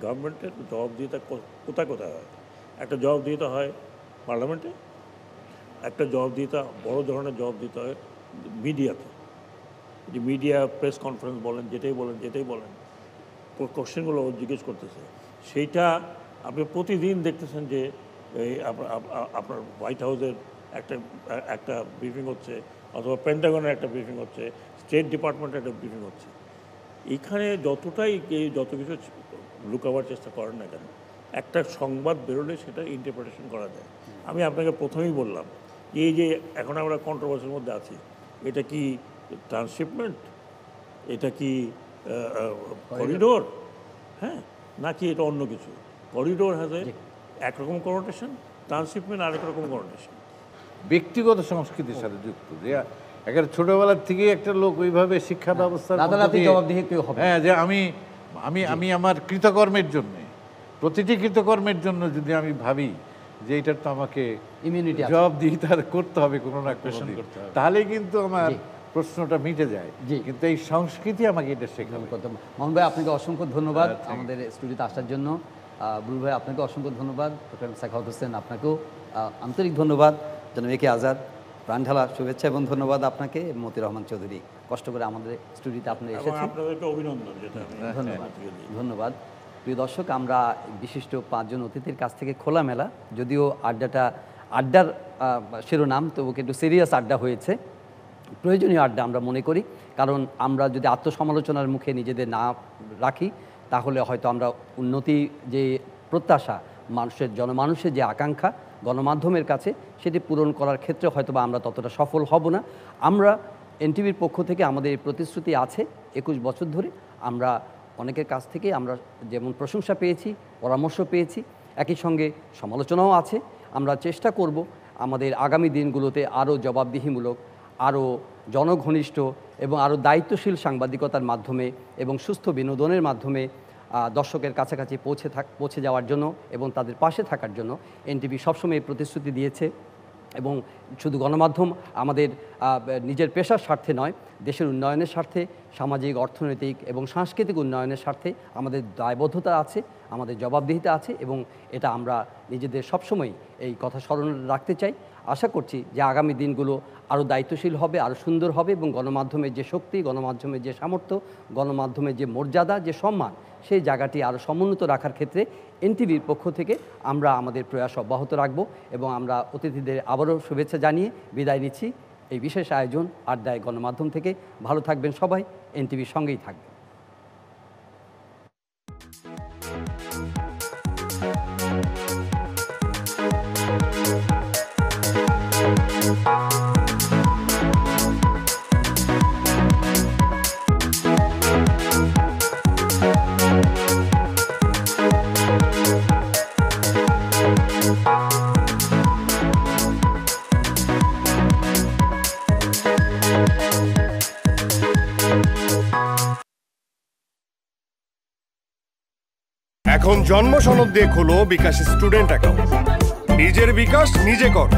গভর্নমেন্টের জবাবদিহিতা কোথায় কোথায় হয়। একটা জবাবদিহিতা হয় পার্লামেন্টে, একটা জবাবদিহিতা বড় ধরনের জবাবদিহিতা হয় মিডিয়াতে। যে মিডিয়া প্রেস কনফারেন্স বলেন, যেটাই বলেন কোশ্চেনগুলো জিজ্ঞেস করতেছে, সেইটা আপনি প্রতিদিন দেখতেছেন যে এই আপনার হোয়াইট হাউসের একটা একটা ব্রিফিং হচ্ছে, অথবা পেন্টাগনের একটা ব্রিফিং হচ্ছে, স্টেট ডিপার্টমেন্টের একটা ব্রিফিং হচ্ছে। এখানে যতটাই যত কিছু লুকাবার চেষ্টা করেন না কেন, একটা সংবাদ বেরোলে সেটা ইন্টারপ্রিটেশন করা যায়। আমি আপনাকে প্রথমেই বললাম, এই যে এখন আমরা কন্ট্রোভার্সির মধ্যে আছি, এটা কি ট্রান্সশিপমেন্ট, এটা কি করিডোর, হ্যাঁ, নাকি এটা অন্য কিছু? করিডোর হ্যাজ একরকম কনোটেশন, ট্রান্সশিপমেন্ট আরেক রকম কনোটেশন। ব্যক্তিগত সংস্কৃতির সাথে যুক্ত, যে একেবারে ছোটবেলার থেকেই একটা লোক ওইভাবে শিক্ষা ব্যবস্থার রাতারাতি জবাবদিহি কেউ হবে না। হ্যাঁ, যে আমি আমি আমি আমার কৃতকর্মের জন্য, প্রতিটি কৃতকর্মের জন্য যদি আমি ভাবি যে এটার তো আমাকে ইমিউনিটি জবাবদিহিতা করতে হবে কোনো না কোনো দিন, তাহলে কিন্তু আমার জি। প্রশ্নটা মিটে যায়। জি। কিন্তু এই সংস্কৃতি আমাকে এটা শেখাবে। মোহন ভাই, আপনাকে অসংখ্য ধন্যবাদ আমাদের স্টুডিওতে আসার জন্য। বুলবুল ভাই, আপনাকে অসংখ্য ধন্যবাদ। ডক্টর সাখাওয়াত হোসেন, আপনাকেও আন্তরিক ধন্যবাদ। জনাব এ কে আজাদ, প্রাণঢালা শুভেচ্ছা এবং ধন্যবাদ আপনাকে। মতিউর রহমান চৌধুরী, কষ্ট করে আমাদের স্টুডিওতে আপনি এবং এসেছেন, আপনাদেরকে অভিনন্দন। যেটা আমি ধন্যবাদ। ধন্যবাদ। প্রিয় দর্শক, আমরা বিশিষ্ট 5 জন অতিথির কাছ থেকে খোলামেলা, যদিও আড্ডার শিরোনাম, তবু একটু সিরিয়াস আড্ডা হয়েছে, প্রয়োজনীয় আড্ডা আমরা মনে করি। কারণ আমরা যদি আত্মসমালোচনার মুখে নিজেদের না রাখি, তাহলে হয়তো আমরা উন্নতি যে প্রত্যাশা, জনমানুষের যে আকাঙ্ক্ষা গণমাধ্যমের কাছে, সেটি পূরণ করার ক্ষেত্রে হয়তো বা আমরা ততটা সফল হব না। আমরা এনটিভির পক্ষ থেকে আমাদের এই প্রতিশ্রুতি আছে, 21 বছর ধরে আমরা অনেকের কাছ থেকে আমরা যেমন প্রশংসা পেয়েছি, পরামর্শ পেয়েছি, একই সঙ্গে সমালোচনাও আছে। আমরা চেষ্টা করব আমাদের আগামী দিনগুলোতে আরও জবাবদিহিমূলক, আরও জনঘনিষ্ঠ এবং আরও দায়িত্বশীল সাংবাদিকতার মাধ্যমে এবং সুস্থ বিনোদনের মাধ্যমে দর্শকের কাছাকাছি পৌঁছে যাওয়ার জন্য এবং তাদের পাশে থাকার জন্য এনটিভি সবসময় এই প্রতিশ্রুতি দিয়েছে। এবং শুধু গণমাধ্যম আমাদের নিজের পেশার স্বার্থে নয়, দেশের উন্নয়নের স্বার্থে, সামাজিক, অর্থনৈতিক এবং সাংস্কৃতিক উন্নয়নের স্বার্থে আমাদের দায়বদ্ধতা আছে, আমাদের জবাবদিহিতা আছে, এবং এটা আমরা নিজেদের সবসময় এই কথা স্মরণ রাখতে চাই। আশা করছি যে আগামী দিনগুলো আরও দায়িত্বশীল হবে, আরও সুন্দর হবে, এবং গণমাধ্যমের যে শক্তি, গণমাধ্যমের যে সামর্থ্য, গণমাধ্যমের যে মর্যাদা, যে সম্মান, সেই জায়গাটি আরও সমুন্নত রাখার ক্ষেত্রে এনটিভির পক্ষ থেকে আমরা আমাদের প্রয়াস অব্যাহত রাখব। এবং আমরা অতিথিদের আবারও শুভেচ্ছা জানিয়ে বিদায় নিচ্ছি এই বিশেষ আয়োজন আড্ডায় গণমাধ্যম থেকে। ভালো থাকবেন সবাই, এনটিভির সঙ্গেই থাকবেন। এখন জন্ম সনদ দিয়ে খোলো বিকাশ স্টুডেন্ট অ্যাকাউন্ট। নিজের বিকাশ নিজে কর।